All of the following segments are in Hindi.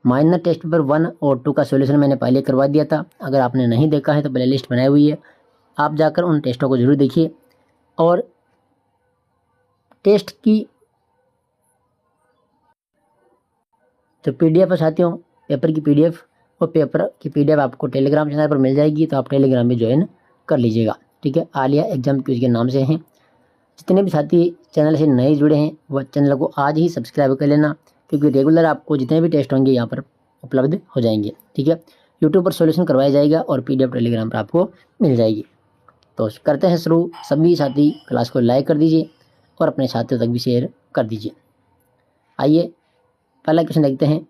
माइनर टेस्ट पेपर 1 और 2 का सॉल्यूशन मैंने पहले करवा दिया था। अगर आपने नहीं देखा है तो प्ले लिस्ट बनाई हुई है, आप जाकर उन टेस्टों को ज़रूर देखिए। और टेस्ट की जो PDF है साथियों, पेपर की PDF और पेपर की PDF आपको टेलीग्राम चैनल पर मिल जाएगी, तो आप टेलीग्राम में ज्वाइन कर लीजिएगा। ठीक है, आलिया एग्जाम क्विज के नाम से हैं। जितने भी साथी चैनल से नए जुड़े हैं वह चैनल को आज ही सब्सक्राइब कर लेना, क्योंकि रेगुलर आपको जितने भी टेस्ट होंगे यहाँ पर उपलब्ध हो जाएंगे। ठीक है, यूट्यूब पर सॉल्यूशन करवाया जाएगा और PDF टेलीग्राम पर आपको मिल जाएगी। तो करते हैं शुरू। सभी साथी क्लास को लाइक कर दीजिए और अपने साथियों तक भी शेयर कर दीजिए। आइए पहला क्वेश्चन देखते हैं।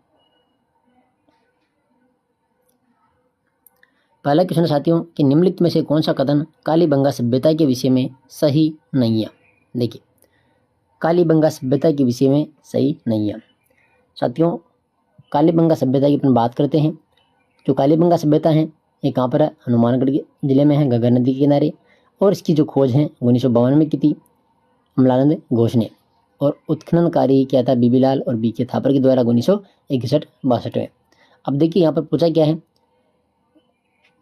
पहला क्वेश्चन साथियों कि निम्नलिखित में से कौन सा कथन कालीबंगा सभ्यता के विषय में सही नहीं है। देखिए, कालीबंगा सभ्यता के विषय में सही नहीं है। साथियों, कालीबंगा सभ्यता की अपन बात करते हैं। जो कालीबंगा सभ्यता है ये कहाँ पर है? हनुमानगढ़ जिले में है, घग्गर नदी के किनारे। और इसकी जो खोज है 1952 में की थी अमलानंद घोष ने, और उत्खनन कार्य किया था बीबीलाल और BK थापर के द्वारा 1961-62 में। अब देखिए यहाँ पर पूछा क्या है,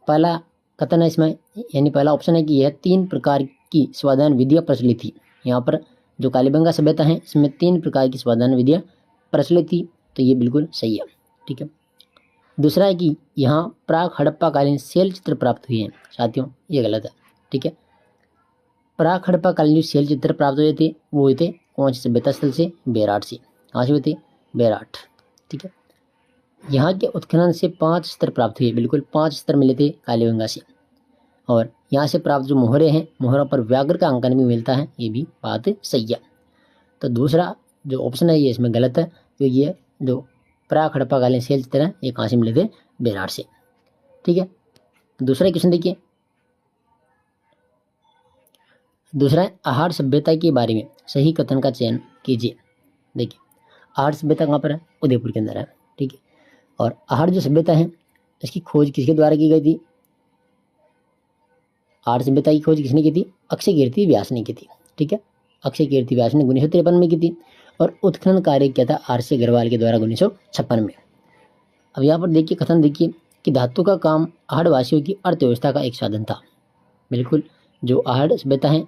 पहला कथन है इसमें, यानी पहला ऑप्शन है कि यह 3 प्रकार की स्वाधान विधियाँ प्रचलित थी। यहाँ पर जो कालीबंगा सभ्यता है इसमें 3 प्रकार की स्वाधान विधियाँ प्रचलित थी, तो ये बिल्कुल सही है। ठीक है, दूसरा है कि यहाँ प्राक हड़प्पा कालीन शैल चित्र प्राप्त हुए हैं। साथियों ये गलत है। ठीक है, प्राक हड़प्पा कालीन जो शैल चित्र प्राप्त हुए थे वो हुए थे कौन सी सभ्यता स्थल से? बेराट से। कहाँ से हुए थे? बेराट। ठीक है, यहाँ के उत्खनन से 5 स्तर प्राप्त हुए, बिल्कुल 5 स्तर मिले थे कालीबंगा से। और यहाँ से प्राप्त जो मोहरे हैं, मोहरों पर व्याघ्र का अंकन भी मिलता है, ये भी बात सही है। तो दूसरा जो ऑप्शन है ये इसमें गलत है, क्योंकि ये जो प्राक हड़प्पाकालीन शैल चित्र हैं ये कहाँ से मिले थे? बेराट से। ठीक है, दूसरा क्वेश्चन देखिए। दूसरा है आहड़ सभ्यता के बारे में सही कथन का चयन कीजिए। देखिए, आहड़ सभ्यता कहाँ पर है? उदयपुर के अंदर है। ठीक है, और आहड़ जो सभ्यता है इसकी खोज किसके द्वारा की गई थी? आहड़ सभ्यता की खोज किसने की थी? अक्षय कीर्ति व्यास ने की थी। ठीक है, अक्षय कीर्ति व्यास ने 1953 में की थी, और उत्खनन कार्य किया था RC अग्रवाल के द्वारा 1956 में। अब यहाँ पर देखिए कथन देखिए कि धातु का काम आहड़ वासियों की अर्थव्यवस्था का एक साधन था। बिल्कुल, जो आहड़ सभ्यता है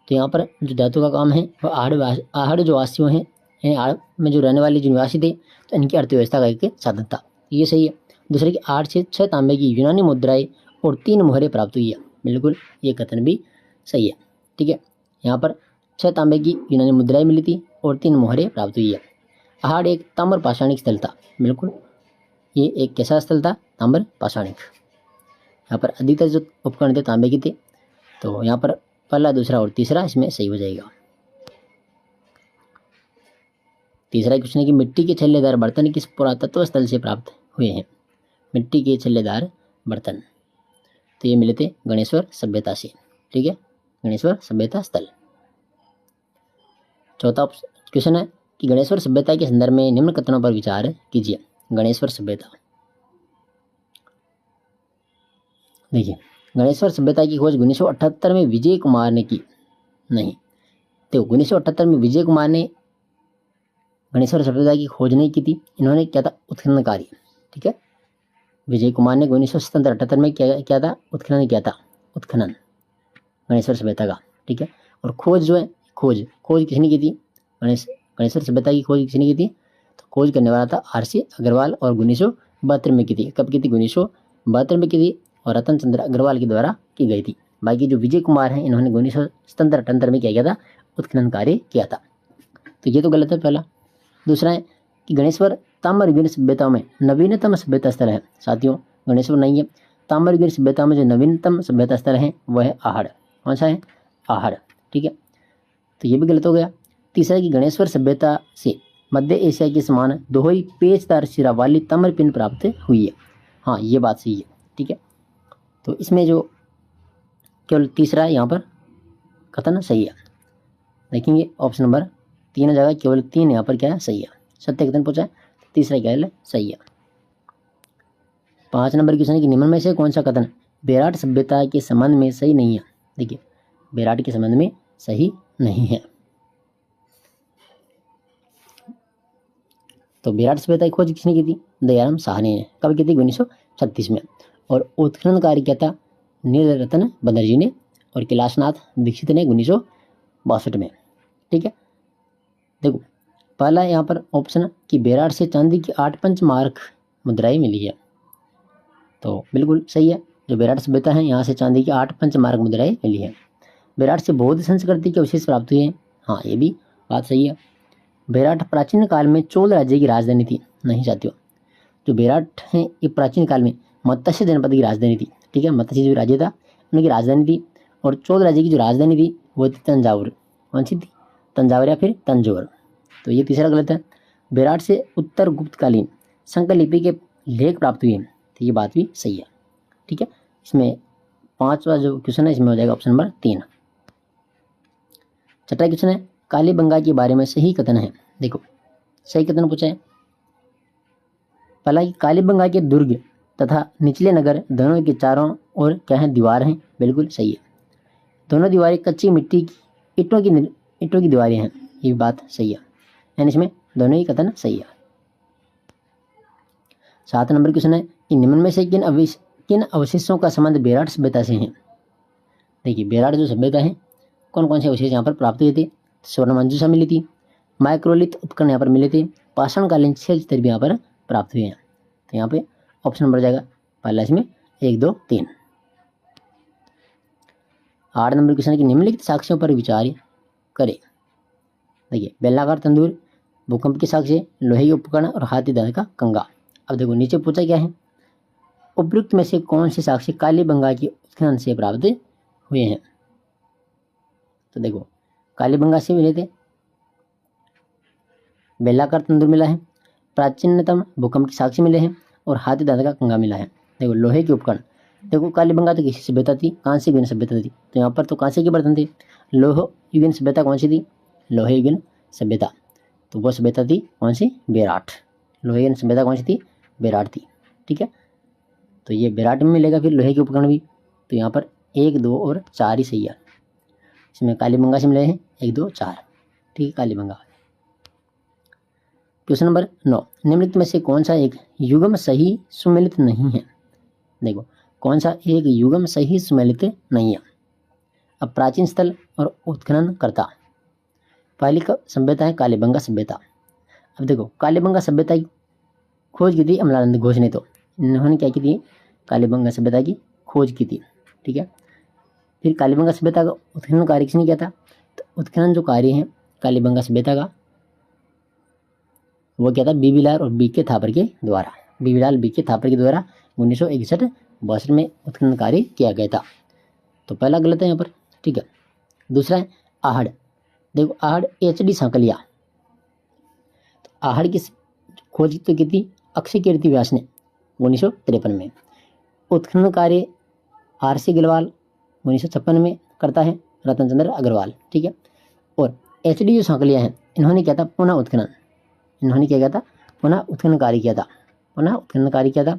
तो यहाँ पर जो धातु का काम है वह आहड़ जो वासियों हैं आहड़ में जो रहने वाले जो निवासी थे तो इनकी अर्थव्यवस्था का एक साधन था, ये सही है। दूसरे की 8 से 6 तांबे की यूनानी मुद्राएं और 3 मोहरें प्राप्त हुई है, बिल्कुल ये कथन भी सही है। ठीक है, यहाँ पर 6 तांबे की यूनानी मुद्राएं मिली थी और 3 मोहरें प्राप्त हुई है। आहड़ एक ताम्र पाषाणिक स्थल था, बिल्कुल ये एक कैसा स्थल था? ताम्र पाषाणिक। यहाँ पर अधिकतर जो उपकरण थे तांबे के थे, तो यहाँ पर पहला, दूसरा और तीसरा इसमें सही हो जाएगा। तीसरा क्वेश्चन है कि मिट्टी के छल्लेदार बर्तन किस पुरातत्व स्थल से प्राप्त हुए हैं? मिट्टी के छल्लेदार बर्तन तो ये मिले थे गणेश्वर सभ्यता से। ठीक है, गणेश्वर सभ्यता स्थल। चौथा क्वेश्चन है कि गणेश्वर सभ्यता के संदर्भ में निम्न कथनों पर विचार कीजिए। गणेश्वर सभ्यता, देखिए गणेश्वर सभ्यता की खोज 1978 में विजय कुमार ने की। नहीं, तो 1978 में विजय कुमार ने गणेश्वर सभ्यता की खोज नहीं की थी, इन्होंने किया था उत्खनन कार्य। ठीक है, विजय कुमार ने 1977-78 में क्या था? उत्खनन किया था, उत्खनन गणेश्वर सभ्यता का। ठीक है, और खोज जो है खोज किसने की थी? गणेश्वर सभ्यता की खोज किसने की थी? तो खोज करने वाला था RC अग्रवाल और 1972 में की थी। कब की थी? 1972 में की थी, और रतन चंद्र अग्रवाल के द्वारा की गई थी। बाकी जो विजय कुमार हैं इन्होंने 1977-78 में क्या किया था? उत्खनन कार्य किया था। तो ये तो गलत है पहला। दूसरा है कि गणेश्वर ताम्रयुगीन सभ्यता में नवीनतम सभ्यता स्थल है। साथियों गणेश्वर नहीं है, ताम्रयुगीन सभ्यता में जो नवीनतम सभ्यता स्थल है वह है आहड़। कौन सा है? आहड़। ठीक है, तो ये भी गलत हो गया। तीसरा कि गणेश्वर सभ्यता से मध्य एशिया के समान दोहरी पेचदार सिरा वाली ताम्र पिन प्राप्त हुई है। हाँ, ये बात सही है। ठीक है, तो इसमें जो केवल तीसरा यहाँ पर कथन सही है। देखेंगे ऑप्शन नंबर 3 जगह केवल 3 यहाँ पर क्या है? सही है। सत्य कथन पूछा है, तीसरा क्या है? सही है। 5 नंबर क्वेश्चन है कि निम्न में से कौन सा कथन बेराट सभ्यता के संबंध में सही नहीं है? देखिए, बेराट के संबंध में सही नहीं है। तो बेराट सभ्यता की खोज किसने की थी? दयाराम साहनी ने। कब की थी? 1936 में। और उत्खनन कार्य किया था नीलरतन बनर्जी ने और कैलाशनाथ दीक्षित ने 1962 में। ठीक है, देखो पहला यहाँ पर ऑप्शन कि बेराट से चांदी की 8 पंचमार्क मुद्राएं मिली है, तो बिल्कुल सही है। जो बेराट सभ्यता है यहाँ से चांदी की 8 पंचमार्क मुद्राएं मिली है। बेराट से बौद्ध संस्कृति के अवशेष प्राप्त हुए हैं, हाँ ये भी बात सही है। बेराट प्राचीन काल में चोल राज्य की राजधानी थी, नहीं साथियों। जो बेराट है ये प्राचीन काल में मत्स्य जनपद की राजधानी थी। ठीक है, मत्स्य जो राज्य था उनकी राजधानी थी। और चोल राज्य की जो राजधानी थी वो थी तंजावुर। कौन सी थी? तंजावर या फिर तंजौर। तो ये तीसरा गलत है। बेराट से उत्तर गुप्तकालीन संकर लिपि के लेख प्राप्त हुए हैं, तो ये बात भी सही है। ठीक है, इसमें 5वां जो क्वेश्चन है इसमें हो जाएगा ऑप्शन नंबर 3। छठा क्वेश्चन है कालीबंगा के बारे में सही कथन है। देखो सही कथन पूछा है। पहला कि कालीबंगा के दुर्ग तथा निचले नगर दोनों के चारों ओर क्या है? दीवार हैं, बिल्कुल सही है। दोनों दीवारें कच्ची मिट्टी की ईंटों की दीवारें हैं, ये बात सही है। यानी इसमें दोनों ही कथन सही है। 7 नंबर क्वेश्चन है कि निम्न में से किन अवशेषों का संबंध बेराट सभ्यता से है? देखिए बेराट जो सभ्यता है कौन कौन से अवशेष यहाँ पर प्राप्त हुए थे? स्वर्ण मंजूषा मिली थी, माइक्रोलिथ उपकरण यहाँ पर मिले थे, पाषाणकालीन शिलालेख भी यहाँ पर प्राप्त हुए हैं। तो यहाँ पे ऑप्शन नंबर जाएगा पहला इसमें 1, 2, 3। 8 नंबर क्वेश्चन है कि निम्नलिखित साक्ष्यों पर विचार करें। देखिए बेलनाकार तंदूर, भूकंप के साक्ष्य, लोहे के उपकरण और हाथी दांत का कंगा। अब देखो नीचे पूछा क्या है? उपयुक्त में से कौन से साक्ष्य कालीबंगा के उत्खनन से प्राप्त हुए हैं? तो देखो कालीबंगा से मिले थे, बेलाकार तंदूर मिला है, प्राचीनतम भूकंप के साक्ष्य मिले हैं और हाथी दांत का कंगा मिला है। देखो लोहे के उपकरण, देखो कालीबंगा तो किसी सभ्यता थी? कांस्य युगीन सभ्यता थी, तो यहाँ पर तो कांस्य के बर्तन थे। लोह युगीन सभ्यता कौन सी थी? लोहे युगीन सभ्यता, तो वो सभ्यता थी कौन सी? बेराट। लोहे युगीन सभ्यता कौन सी थी? बेराट थी। ठीक है, तो ये बेराट में मिलेगा फिर लोहे के उपकरण भी। तो यहाँ पर 1, 2 और 4 ही सही है। इसमें कालीबंगा से मिले हैं 1, 2, 4। ठीक है, कालीबंगा। क्वेश्चन नंबर 9, निम्नलिखित में से कौन सा एक युग्म सही सुमेलित नहीं है? देखो कौन सा एक युग्म सही सुमेलित नहीं है? अब प्राचीन स्थल और उत्खनन करता। पहली सभ्यता है कालीबंगा सभ्यता। अब देखो कालीबंगा सभ्यता की खोज की थी अमलानंद घोष ने, तो इन्होंने क्या की थी? कालीबंगा सभ्यता की खोज की थी। ठीक है, फिर कालीबंगा सभ्यता का उत्खनन कार्य किसने किया था? तो उत्खनन जो कार्य है कालीबंगा सभ्यता का वो क्या था? बीबीलाल और बीके थापर के द्वारा। बीबीलाल बीके थापर के द्वारा 1961-62 में उत्खनन कार्य किया गया था। तो पहला गलत है यहाँ पर। ठीक है, दूसरा है आहड़। देखो आहड़ HD सांकलिया, तो आहड़ की खोज तो की थी अक्षय कीर्ति व्यास ने 1953 में। उत्खनन कार्य RC गलवाल 1956 में करता है, रतन चंद्र अग्रवाल। ठीक है, और HD जो सांकलिया हैं इन्होंने क्या था? पुनः उत्खनन। इन्होंने क्या किया था? पुनः उत्खनन कार्य किया था। पुनः उत्खनन कार्य किया था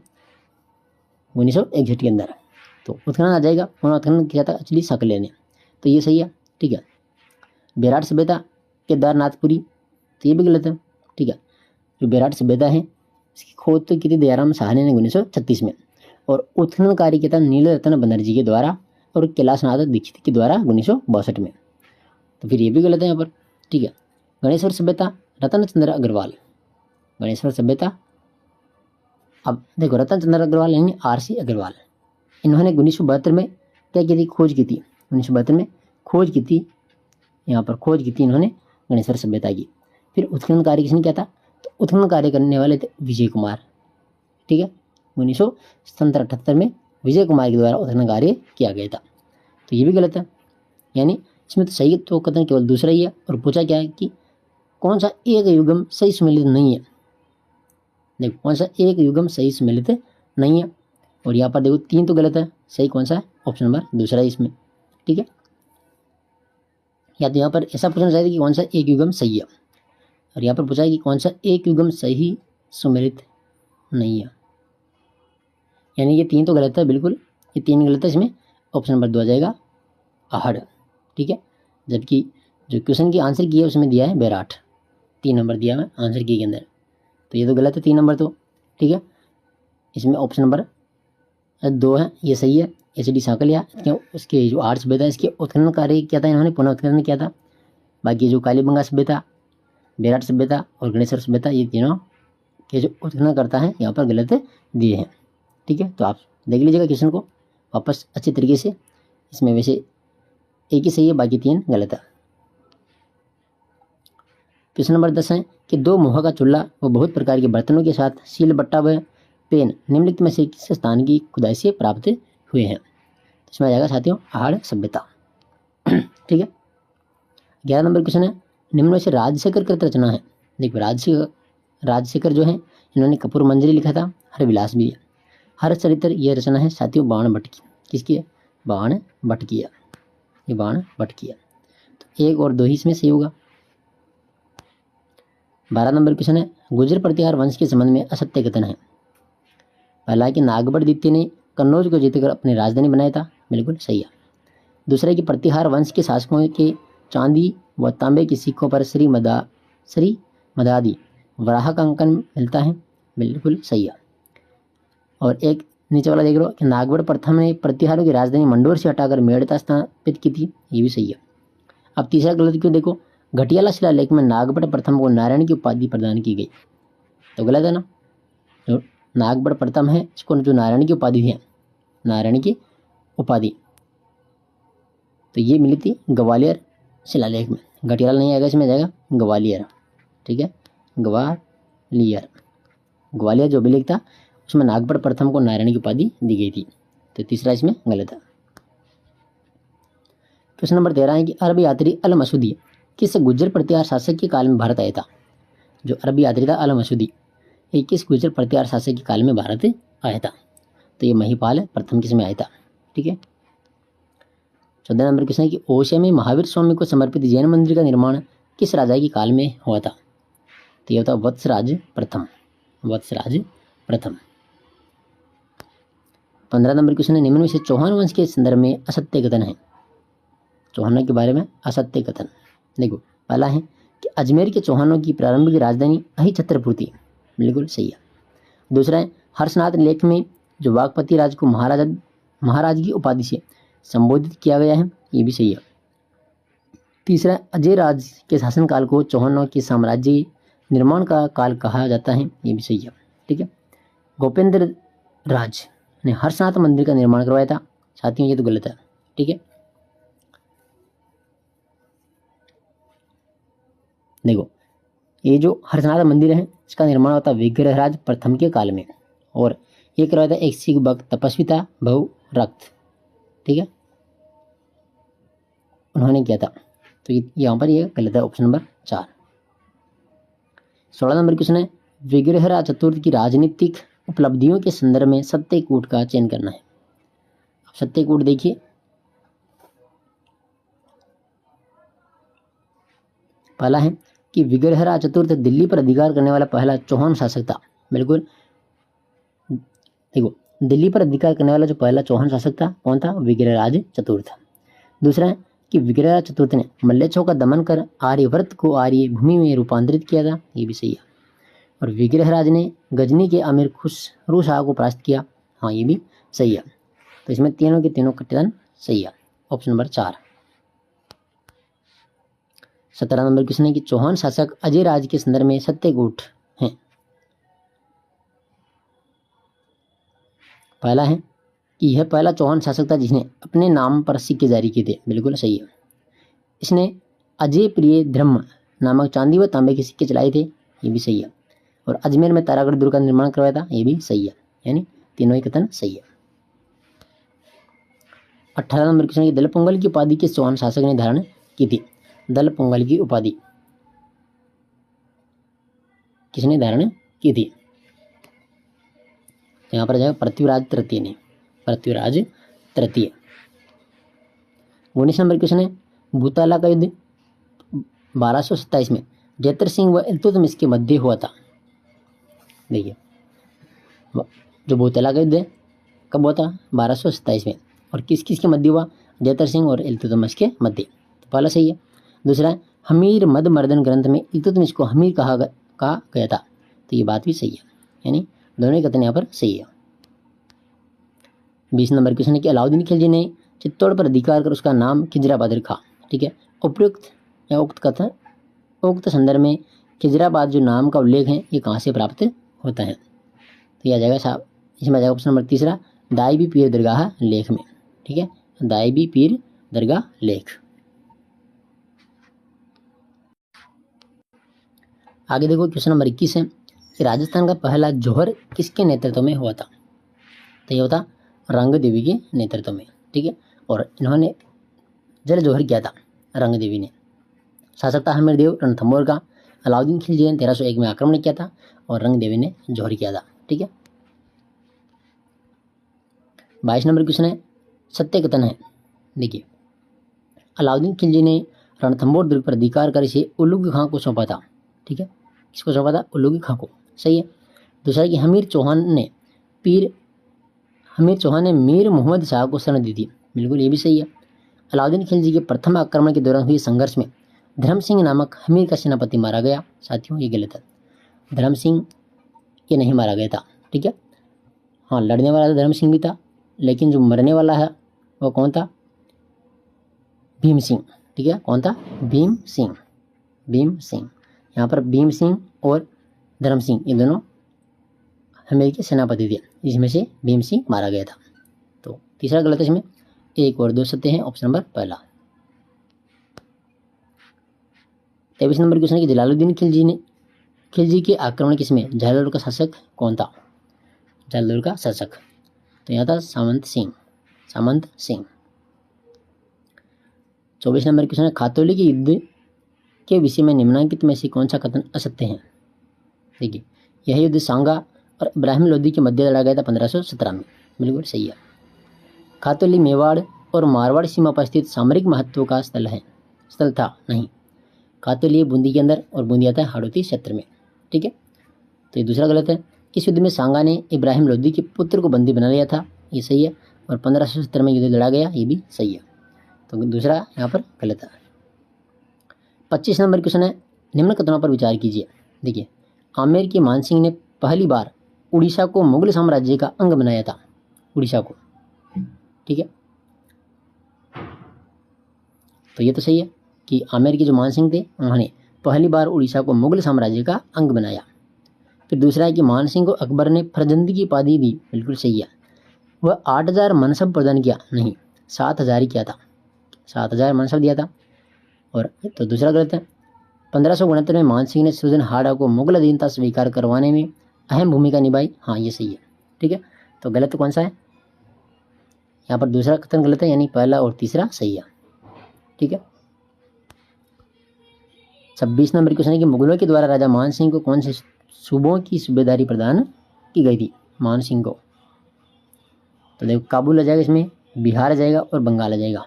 1961 के अंदर। तो उत्खनन आ जाएगा, पुनः उत्खनन किया था HD सांकलिया ने, तो ये सही है। ठीक है, बेराट सभ्यता केदारनाथपुरी, तो ये भी गलत है। ठीक है, जो बेराट सभ्यता है इसकी खोज तो की थी दयाराम साहनी ने 1936 में, और उत्खनन कार्य किया था नीलरतन बनर्जी के द्वारा और कैलाशनाथ दीक्षित के द्वारा 1962 में। तो फिर ये भी गलत है यहाँ पर। ठीक है, गणेश्वर सभ्यता रतन चंद्र अग्रवाल। गणेश्वर सभ्यता, अब देखो रतन चंद्र अग्रवाल यानी RC अग्रवाल, इन्होंने 1972 में क्या की थी? खोज की थी। 1972 में खोज की थी, यहाँ पर खोज की थी इन्होंने गणेश्वर सभ्यता की। फिर उत्खनन कार्य किसने किया था? तो उत्खनन कार्य करने वाले थे विजय कुमार। ठीक है, 1977-78 में विजय कुमार के द्वारा उत्खनन कार्य किया गया था। तो ये भी गलत है, यानी इसमें तो सही तो कथन केवल दूसरा ही है। और पूछा क्या है कि कौन सा एक युग्म सही सुमेलित नहीं है? देखो कौन सा एक युग्म सही सुमेलित नहीं है, और यहाँ पर देखो 3 तो गलत है, सही कौन सा है? ऑप्शन नंबर दूसरा है इसमें। ठीक है, या तो यहाँ पर ऐसा पूछना चाहिए कि कौन सा एक युग्म सही है, और यहाँ पर पूछा है कि कौन सा एक युग्म सही सुमेलित नहीं है, यानी ये 3 तो गलत है बिल्कुल, ये 3 गलत है। इसमें ऑप्शन नंबर 2 आ जाएगा आहड़। ठीक है, जबकि जो क्वेश्चन की आंसर की है उसमें दिया है बेराट, 3 नंबर दिया है आंसर की के अंदर। तो ये तो गलत है 3 नंबर तो, ठीक है। इसमें ऑप्शन नंबर 2 है, ये सही है। एसिडी सांकलिया उसके जो आर्य सभ्यता इसके उत्खनन कार्य किया था इन्होंने, पुनः उत्खनन किया था। बाकी जो कालीबंगा सभ्यता, बेराट सभ्यता और गणेश्वर सभ्यता, ये तीनों के जो उत्खनन करता है यहाँ पर गलत दिए हैं, ठीक है। तो आप देख लीजिएगा क्वेश्चन को वापस अच्छे तरीके से। इसमें वैसे एक ही सही है, बाकी 3 गलत है। क्वेश्चन नंबर 10 है कि 2 मुहा का चूल्हा व बहुत प्रकार के बर्तनों के साथ सील बट्टा व पेन निम्नलिखित में से किस स्थान की खुदाई से प्राप्त हुए हैं। इसमें आ जाएगा साथियों आहार सभ्यता, ठीक है। 11 नंबर क्वेश्चन है निम्न में से राजशेखर कृत रचना है। देखो राजशेखर जो है इन्होंने कपूर मंजरी लिखा था, हर विलास भी है। हर चरित्र ये रचना है साथियों बाण भट्ट की, किसकी है, बाण भट्ट की है, ये बाण भट्ट की है। तो 1 और 2 ही इसमें सही होगा। 12 नंबर क्वेश्चन है गुर्जर प्रतिहार वंश के संबंध में असत्य कथन है। पहला कि नागबड़ द्वितीय ने कन्नौज को जीतकर अपनी राजधानी बनाया था, बिल्कुल सही है। दूसरा कि प्रतिहार वंश के शासकों के चांदी व तांबे की सिक्कों पर श्री मदादि वराह का अंकन मिलता है, बिल्कुल सही है। और एक नीचे वाला देख लो कि नागबड़ प्रथम ने प्रतिहारों की राजधानी मंडोर से हटाकर मेड़ता स्थापित की थी, ये भी सही है। अब तीसरा गलत क्यों, देखो घटियाला शिलालेख में नागबड़ प्रथम को नारायण की उपाधि प्रदान की गई, तो गलत है ना। जो नागबड़ प्रथम है इसको जो नारायण की उपाधि है, नारायण की उपाधि तो ये मिली थी ग्वालियर शिलालेख में। घटियाला नहीं आएगा, इसमें जाएगा ग्वालियर, ठीक है। ग्वालियर जो भी लिखता उसमें नागबड़ प्रथम को नारायण की उपाधि दी गई थी, तो तीसरा इसमें गलत है। प्रश्न नंबर 13 है कि अरब यात्री अल मसूदी किस गुर्जर प्रतिहार शासक के काल में भारत आया था। जो अरब यात्री था अल मसूदी, ये किस गुर्जर प्रतिहार शासक के काल में भारत आया था, तो ये महिपाल प्रथम किस में आया था, ठीक है। 14 नंबर क्वेश्चन है कि ओशे में महावीर स्वामी को समर्पित जैन मंदिर का निर्माण किस राजा के काल में हुआ था, तो यह होता वत्सराज प्रथम। 15 नंबर क्वेश्चन है निम्न में से चौहान वंश के संदर्भ में असत्य कथन है। चौहानों के बारे में असत्य कथन, देखो पहला है कि अजमेर के चौहानों की प्रारंभिक राजधानी अहिछत्रपुर थी, बिल्कुल सही है। दूसरा है हर्षनाथ लेख में जो वागपति राज को महाराज की उपाधि से संबोधित किया गया है, ये भी सही है। तीसरा अजय राज के शासनकाल को चौहानों के साम्राज्य निर्माण का काल कहा जाता है, ये भी सही है, ठीक है। गोपेंद्र राज ने हर्षनाथ मंदिर का निर्माण करवाया था, साथियों ये तो गलत है, ठीक है। देखो ये जो हर्षनाथ मंदिर है इसका निर्माण होता विग्रहराज प्रथम के काल में, और ये करवाया था एक सिख भक्त तपस्वी था बहुरक्त, ठीक है, उन्होंने किया था, तो यहाँ पर ये गलत है, ऑप्शन नंबर 4। 16 नंबर क्वेश्चन है विग्रहराज चतुर्थ की राजनीतिक उपलब्धियों के संदर्भ में सत्यकूट का चयन करना है। अब सत्यकूट देखिए, पहला है कि विग्रहराज चतुर्थ दिल्ली पर अधिकार करने वाला पहला चौहान शासक था, बिल्कुल देखो दिल्ली पर अधिकार करने वाला जो पहला चौहान शासक था कौन था, विग्रहराज चतुर्थ। दूसरा है कि विग्रहराज चतुर्थ ने मल्लेच्छों का दमन कर आर्यवर्त को आर्य भूमि में रूपांतरित किया था, ये भी सही है। और विग्रहराज ने गजनी के अमीर खुसरू शाह को परास्त किया, हाँ ये भी सही है। तो इसमें तीनों के तीनों कथन सही है, ऑप्शन नंबर 4। 17 नंबर क्वेश्चन है कि चौहान शासक अजय राज के संदर्भ में सत्यकूट हैं। पहला है कि यह पहला चौहान शासक था जिसने अपने नाम पर सिक्के जारी किए थे, बिल्कुल सही है। इसने अजय प्रिय धर्म नामक चांदी व तांबे के सिक्के चलाए थे, ये भी सही है। और अजमेर में तारागढ़ दुर्ग का निर्माण करवाया था, ये भी सही है, यानी तीनों ही कथन सही है। 18 नंबर क्वेश्चन है कि दलपोंगल की उपाधि किस चौहान शासक ने धारण की थी। दलपोंगल की उपाधि किसने धारण की थी, यहाँ पर जाएगा पृथ्वीराज तृतीय ने, पृथ्वीराज तृतीय। 19 नंबर क्वेश्चन है भूताला का युद्ध 1227 में जैतर सिंह व इल्तुतमिश के मध्य हुआ था। देखिए जो भूताला का युद्ध है कब हुआ था, 1227 में, और किस किस के मध्य हुआ, जैतर सिंह और इल्तुतमिश के मध्य, तो पहला सही है। दूसरा है हमीर मद मर्दन ग्रंथ में इल्तुतमिश को हमीर कहा गया था, तो ये बात भी सही है, यानी दोनों ही कथन यहाँ पर सही है। 20 नंबर क्वेश्चन है कि अलाउद्दीन खिलजी ने चित्तौड़ पर अधिकार कर उसका नाम खिजराबाद रखा। ठीक है, उपयुक्त या उक्त कथन उक्त संदर्भ में खिजराबाद जो नाम का उल्लेख है ये कहाँ से प्राप्त होता है? तो यह आ जाएगा साहब, इसमें आ जाएगा ऑप्शन नंबर तीसरा, दाई पीर दरगाह लेख में। ठीक है, दाई पीर दरगाह लेख। आगे देखो क्वेश्चन नंबर 21 है कि राजस्थान का पहला जौहर किसके नेतृत्व में हुआ था? तो ये होता रंग देवी के नेतृत्व में। ठीक है, और इन्होंने जल जौहर किया था रंग देवी ने। शासक था हमीरदेव रणथंभौर का। अलाउद्दीन खिलजी ने 1301 में आक्रमण किया था और रंग देवी ने जौहर किया था। ठीक है, 22 नंबर क्वेश्चन है, सत्य कथन है। देखिए, अलाउद्दीन खिलजी ने रणथंभौर दुर्ग पर अधिकार कर इसे उलूग खां को सौंपा था। ठीक है, किसको सौंपा था? उलूग खां को। सही है। दूसरा कि हमीर चौहान ने मीर मोहम्मद शाह को शरण दी थी। बिल्कुल, ये भी सही है। अलाउद्दीन खिलजी के प्रथम आक्रमण के दौरान हुए संघर्ष में धर्म सिंह नामक हमीर का सेनापति मारा गया। साथियों, ये गलत है, धर्म सिंह ये नहीं मारा गया था। ठीक है, हाँ, लड़ने वाला धर्म सिंह भी था, लेकिन जो मरने वाला है वो कौन था? भीम सिंह। ठीक है, कौन था? भीम सिंह। भीम सिंह, यहाँ पर भीम सिंह और धर्म सिंह ये दोनों हमीर के सेनापति थे, जिसमें से भीम सिंह मारा गया था। तो तीसरा गलत है, इसमें 1 और 2 सत्य हैं। ऑप्शन नंबर पहला। 23 नंबर क्वेश्चन है कि जलालुद्दीन खिलजी के आक्रमण किसमें झालावाड़ का शासक कौन था? झालावाड़ का शासक तो यहाँ था सामंत सिंह। 24 नंबर क्वेश्चन है, खातौली के युद्ध के विषय में निम्नलिखित में से कौन सा कथन असत्य है? देखिए, यह युद्ध सांगा और इब्राहिम लोदी के मध्य लड़ा गया था 1517 में। बिल्कुल सही है। खातौली मेवाड़ और मारवाड़ सीमा पर स्थित सामरिक महत्व का स्थल था नहीं। खातौली बूंदी के अंदर और बूंदी आता है हाड़ौती क्षेत्र में। ठीक है, तो ये दूसरा गलत है। इस युद्ध में सांगा ने इब्राहिम लोदी के पुत्र को बंदी बना लिया था, ये सही है। और 1570 में युद्ध लड़ा गया, ये भी सही है। तो दूसरा यहाँ पर गलत है। 25 नंबर क्वेश्चन है, निम्न कथनों पर विचार कीजिए। देखिए, आमेर के मान सिंह ने पहली बार उड़ीसा को मुगल साम्राज्य का अंग बनाया था। उड़ीसा को। ठीक है, तो ये तो सही है कि आमेर के जो मान सिंह थे उन्होंने पहली बार उड़ीसा को मुगल साम्राज्य का अंग बनाया। फिर दूसरा है कि मान सिंह को अकबर ने फरजंदी की उपाधि दी। बिल्कुल सही है। वह 8000 मनसब प्रदान किया नहीं, 7000 ही किया था। 7000 मनसब दिया था। और तो दूसरा गलत है। 1569 में मान सिंह ने सुरजनहाड़ा को मुगल अधीनता स्वीकार करवाने में अहम भूमिका निभाई। हाँ, ये सही है। ठीक है, तो गलत कौन सा है? यहाँ पर दूसरा कथन गलत है, यानी पहला और तीसरा सही है। ठीक है, 26 नंबर क्वेश्चन है कि मुगलों के द्वारा राजा मान सिंह को कौन से सूबों की सूबेदारी प्रदान की गई थी? मान सिंह को तो देखो, काबुल आ जाएगा, इसमें बिहार आ जाएगा और बंगाल आ जाएगा।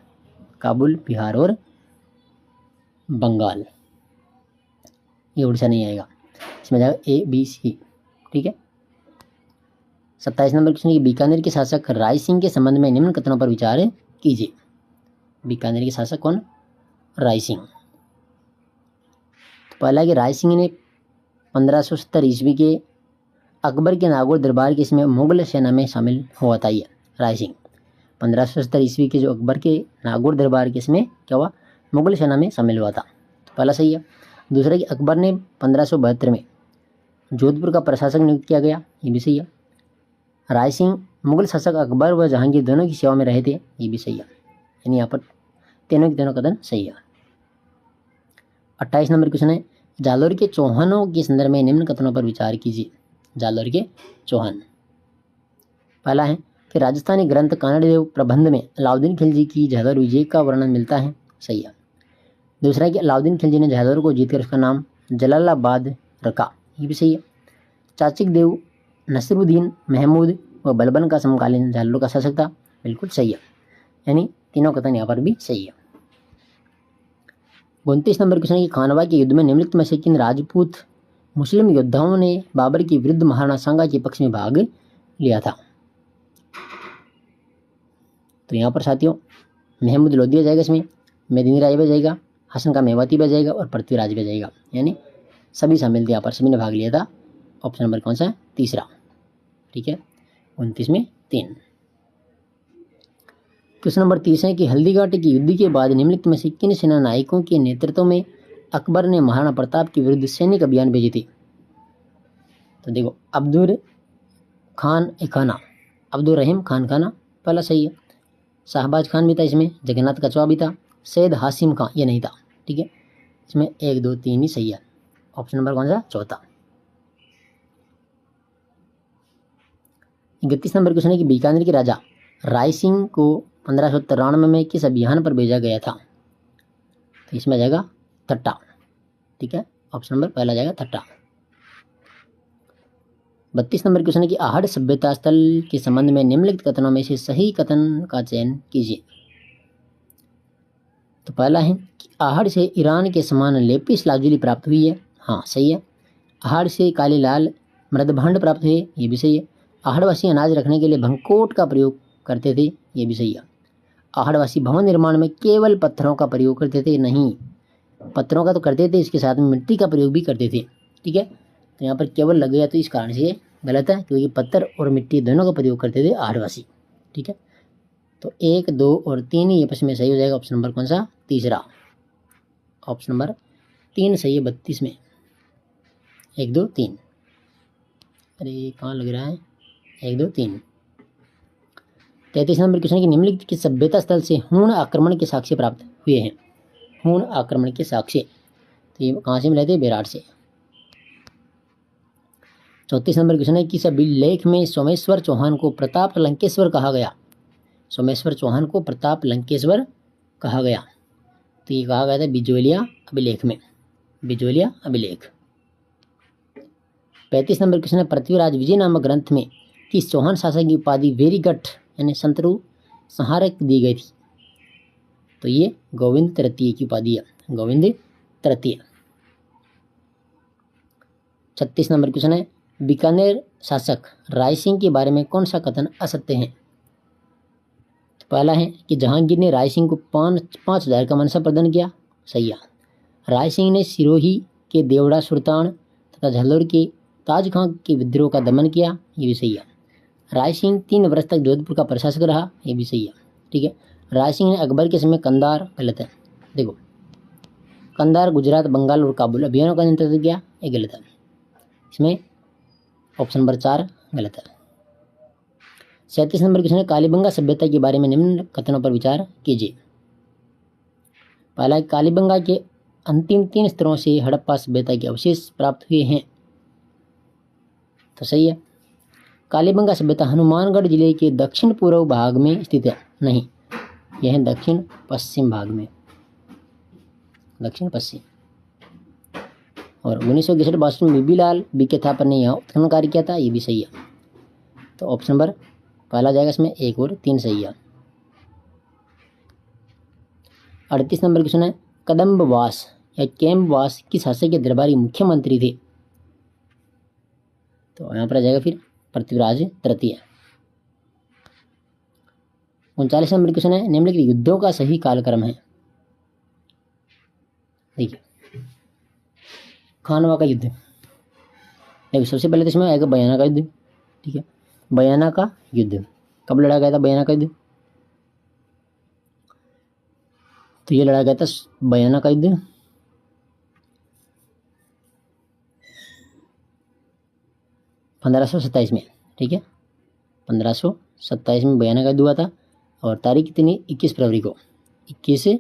काबुल, बिहार और बंगाल, ये उड़ीसा नहीं आएगा। इसमें आ जाएगा A, B, C। ठीक है, 27 नंबर क्वेश्चन है कि बीकानेर के शासक राय सिंह के संबंध में निम्न कथनों पर विचार कीजिए। बीकानेर के शासक कौन? राय सिंह। तो पहला कि राय सिंह ने 1570 ईस्वी के अकबर के नागौर दरबार के इसमें मुगल सेना में शामिल हुआ था। ये राय सिंह 1570 ईस्वी के जो अकबर के नागौर दरबार के इसमें क्या हुआ? मुगल सेना में शामिल हुआ था। तो पहला सही है। दूसरा कि अकबर ने 1572 में जोधपुर का प्रशासक नियुक्त किया गया, ये भी सही है। राय सिंह मुगल शासक अकबर व जहांगीर दोनों की सेवा में रहे थे, ये भी सही है। यानी यहाँ पर तीनों के तीनों कथन सही है। 28 नंबर क्वेश्चन है, जालोर के चौहानों के संदर्भ में निम्न कथनों पर विचार कीजिए। जालोर के चौहान, पहला है कि राजस्थानी ग्रंथ कानड़देव प्रबंध में अलाउद्दीन खिलजी की जालोर विजय का वर्णन मिलता है, सही है। दूसरा है कि अलाउद्दीन खिलजी ने जालोर को जीतकर उसका नाम जलालाबाद रखा, ये भी सही है। चाचिक देव नसरुद्दीन महमूद व बलबन का समकालीन जालोर का शासक था, बिल्कुल सही है। यानी तीनों कथन यहाँ पर भी सही है। 29 नंबर क्वेश्चन है कि खानवा के युद्ध में निम्नलिखित में से किन राजपूत मुस्लिम योद्धाओं ने बाबर के विरुद्ध महाराणा सांगा के पक्ष में भाग लिया था? तो यहाँ पर साथियों महमूद लोधी आ जाएगा, इसमें मेदिनी राय भी जाएगा, हसन का मेवाती भी जाएगा और पृथ्वीराज भी जाएगा। यानी सभी शामिल थे यहाँ पर, सभी ने भाग लिया था ऑप्शन नंबर कौन सा है? तीसरा। ठीक है, 29 में 3। क्वेश्चन नंबर 30 है कि हल्दीघाटी के युद्ध के बाद निम्नलिखित में से किन सेना नायकों के नेतृत्व में अकबर ने महाराणा प्रताप के विरुद्ध सैनिक अभियान भेजे थे? तो देखो, अब्दुल खान खाना, अब्दुल रहीम खान खाना पहला सही है। शाहबाज खान भी था इसमें, जगन्नाथ कछवा भी था, सैयद हासिम खान ये नहीं था। ठीक है, इसमें 1 2 3 ही सही है। ऑप्शन नंबर कौन सा? चौथा। 31 नंबर क्वेश्चन है कि बीकानेर के राजा राय सिंह को 1593 में किस अभियान पर भेजा गया था? तो इसमें आ जाएगा थट्टा। ठीक है, ऑप्शन नंबर पहला जाएगा थट्टा। 32 नंबर क्वेश्चन है कि आहड़ सभ्यता स्थल के संबंध में निम्नलिखित कथनों में से सही कथन का चयन कीजिए। तो पहला है कि आहड़ से ईरान के समान लेपिस लाजुली प्राप्त हुई है। हाँ सही है। आहड़ से काले लाल मृदभांड प्राप्त हुए, ये भी सही है। आहड़वासी अनाज रखने के लिए भंकोट का प्रयोग करते थे, ये भी सही है। आहड़वासी भवन निर्माण में केवल पत्थरों का प्रयोग करते थे, नहीं, पत्थरों का तो करते थे, इसके साथ में मिट्टी का प्रयोग भी करते थे। ठीक है, तो यहाँ पर केवल लग गया, तो इस कारण से ये गलत है, क्योंकि पत्थर और मिट्टी दोनों का प्रयोग करते थे आहड़वासी। ठीक है, तो 1 2 और 3 ये प्रश्न में सही हो जाएगा। ऑप्शन नंबर कौन सा? तीसरा। ऑप्शन नंबर 3 सही है 32 में। 1 2 3, अरे कहाँ लग रहा है? 1 2 3। 33 नंबर क्वेश्चन की निम्नलिखित किस सभ्यता स्थल से हूण आक्रमण के साक्ष्य प्राप्त हुए हैं? हूण आक्रमण के साक्ष्य, तो ये कहाँ से मिले थे? बेराट से। 34 नंबर क्वेश्चन है कि सभी लेख में सोमेश्वर चौहान को प्रताप लंकेश्वर कहा गया। सोमेश्वर चौहान को प्रताप लंकेश्वर कहा गया, तो ये कहा गया था बिजोलिया अभिलेख में, बिजोलिया अभिलेख। 35 नंबर क्वेश्चन है पृथ्वीराज विजय नामक ग्रंथ में किस चौहान शासक की उपाधि वेरीगढ़ यानी शत्रु संहारक दी गई थी? तो ये गोविंद तृतीय की उपाधि है, गोविंद तृतीय। 36 नंबर क्वेश्चन है बीकानेर शासक राय सिंह के बारे में कौन सा कथन असत्य है? तो पहला है कि जहांगीर ने राय सिंह को 5,000 का मनसा प्रदान किया, सही है। राय सिंह ने सिरोही के देवड़ा सुल्तान तथा झल्लोर के ताज खां के विद्रोह का दमन किया, ये भी सही है। राय सिंह 3 वर्ष तक जोधपुर का प्रशासक रहा, ये भी सही है। ठीक है, राय सिंह ने अकबर के समय कंधार, गलत है। देखो, कंधार, गुजरात, बंगाल और काबुल अभियानों का नेतृत्व किया, ये गलत है। इसमें ऑप्शन नंबर 4 गलत है। 37 नंबर क्वेश्चन है कालीबंगा सभ्यता के बारे में निम्न कथनों पर विचार कीजिए। पहला, कालीबंगा के अंतिम 3 स्तरों से हड़प्पा सभ्यता के अवशेष प्राप्त हुए हैं, तो सही है। कालीबंगा सभ्यता हनुमानगढ़ जिले के दक्षिण पूर्व भाग में स्थित है, नहीं, यह है दक्षिण पश्चिम भाग में, दक्षिण पश्चिम। और 1961-62 में बीबीलाल बीके थापर ने यहाँ उत्खनन कार्य किया था, ये भी सही है। तो ऑप्शन नंबर पहला जाएगा इसमें, 1 और 3 सही है। 38 नंबर क्वेश्चन है कदम्बवास या कैम्बवास किस शासक के दरबारी मुख्यमंत्री थे? तो यहाँ पर आ जाएगा फिर पृथ्वीराज तृतीय। 39 नंबर क्वेश्चन है निम्नलिखित युद्धों का सही कालक्रम है? देखिए, खानवा का युद्ध, देखो सबसे पहले तो इसमें आएगा बयाना का युद्ध। ठीक है, बयाना का युद्ध कब लड़ा गया था? बयाना का युद्ध, तो ये लड़ा गया था बयाना का युद्ध 1527 में। ठीक है, 1527 में बयाना का युद्ध हुआ था, और तारीख कितनी? 21 फरवरी को, 21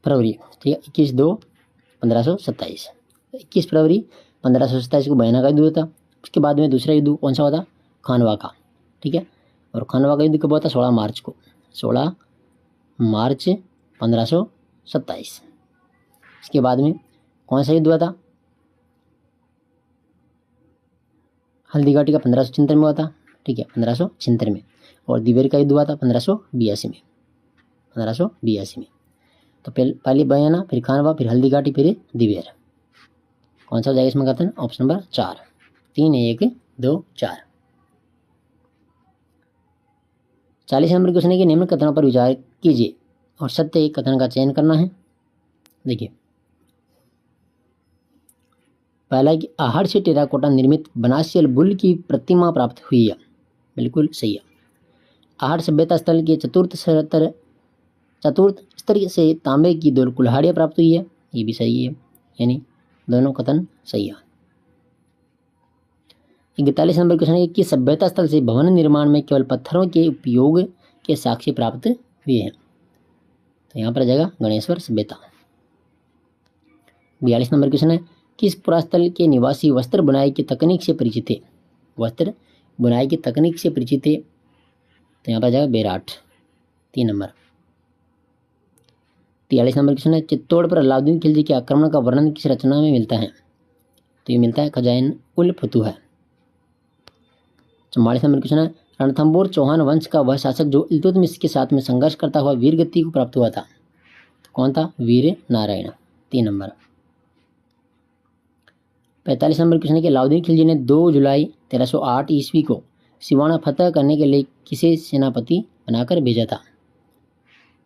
फरवरी, ठीक है, 21/2/1527, 21 फरवरी 1527 को बयाना का युद्ध हुआ था। उसके बाद में दूसरा युद्ध कौन सा हुआ था? खानवा का। ठीक है, और खानवा का युद्ध कब हुआ था? 16 मार्च को, 16 मार्च 1527। इसके बाद में कौन सा युद्ध हुआ था? हल्दीघाटी का 1576 में हुआ था। ठीक है, 1576 में। और दिवेर का युद्ध हुआ था 1582 में, 1582 में। तो पहले बयाना, फिर खानवा, फिर हल्दीघाटी, फिर दिवेर। कौन सा हो जाएगा इसमें कथन? Option number 4, 3 1 2 4। 40 नंबर क्वेश्चन है कि निम्न कथनों पर विचार कीजिए और सत्य एक कथन का चयन करना है। देखिए, पहला कि आहड़ से टेराकोटा निर्मित बनासियल बुल की प्रतिमा प्राप्त हुई है, बिल्कुल सही है। आहड़ सभ्यता स्थल के चतुर्थ स्तर से तांबे की 2 कुल्हाड़ियाँ प्राप्त हुई है, ये भी सही है, यानी दोनों कथन सही है। 41 नंबर क्वेश्चन है कि सभ्यता स्थल से भवन निर्माण में केवल पत्थरों के उपयोग के साक्ष्य प्राप्त हुए हैं, तो यहाँ पर आ जाएगा गणेश्वर सभ्यता। 42 नंबर क्वेश्चन है किस पुरास्थल के निवासी वस्त्र बुनाई की तकनीक से परिचित थे, वस्त्र बुनाई की तकनीक से परिचित थे, तो यहाँ पर आ जाएगा बेराट, 3 नंबर। 43 नंबर क्वेश्चन है चित्तौड़ पर अलाउद्दीन खिलजी के आक्रमण का वर्णन किस रचना में मिलता है, तो ये मिलता है खजाइन उल फतूह। 44 नंबर क्वेश्चन है रणथंभौर चौहान वंश का वह शासक जो इल्तुतमिश के साथ में संघर्ष करता हुआ वीर गति को प्राप्त हुआ था, तो कौन था, Veer Narayan, 3 number. 45 number question है कि अलाउद्दीन खिलजी ने 2 जुलाई 1308 ईस्वी को सिवाना फतह करने के लिए किसे सेनापति बनाकर भेजा था,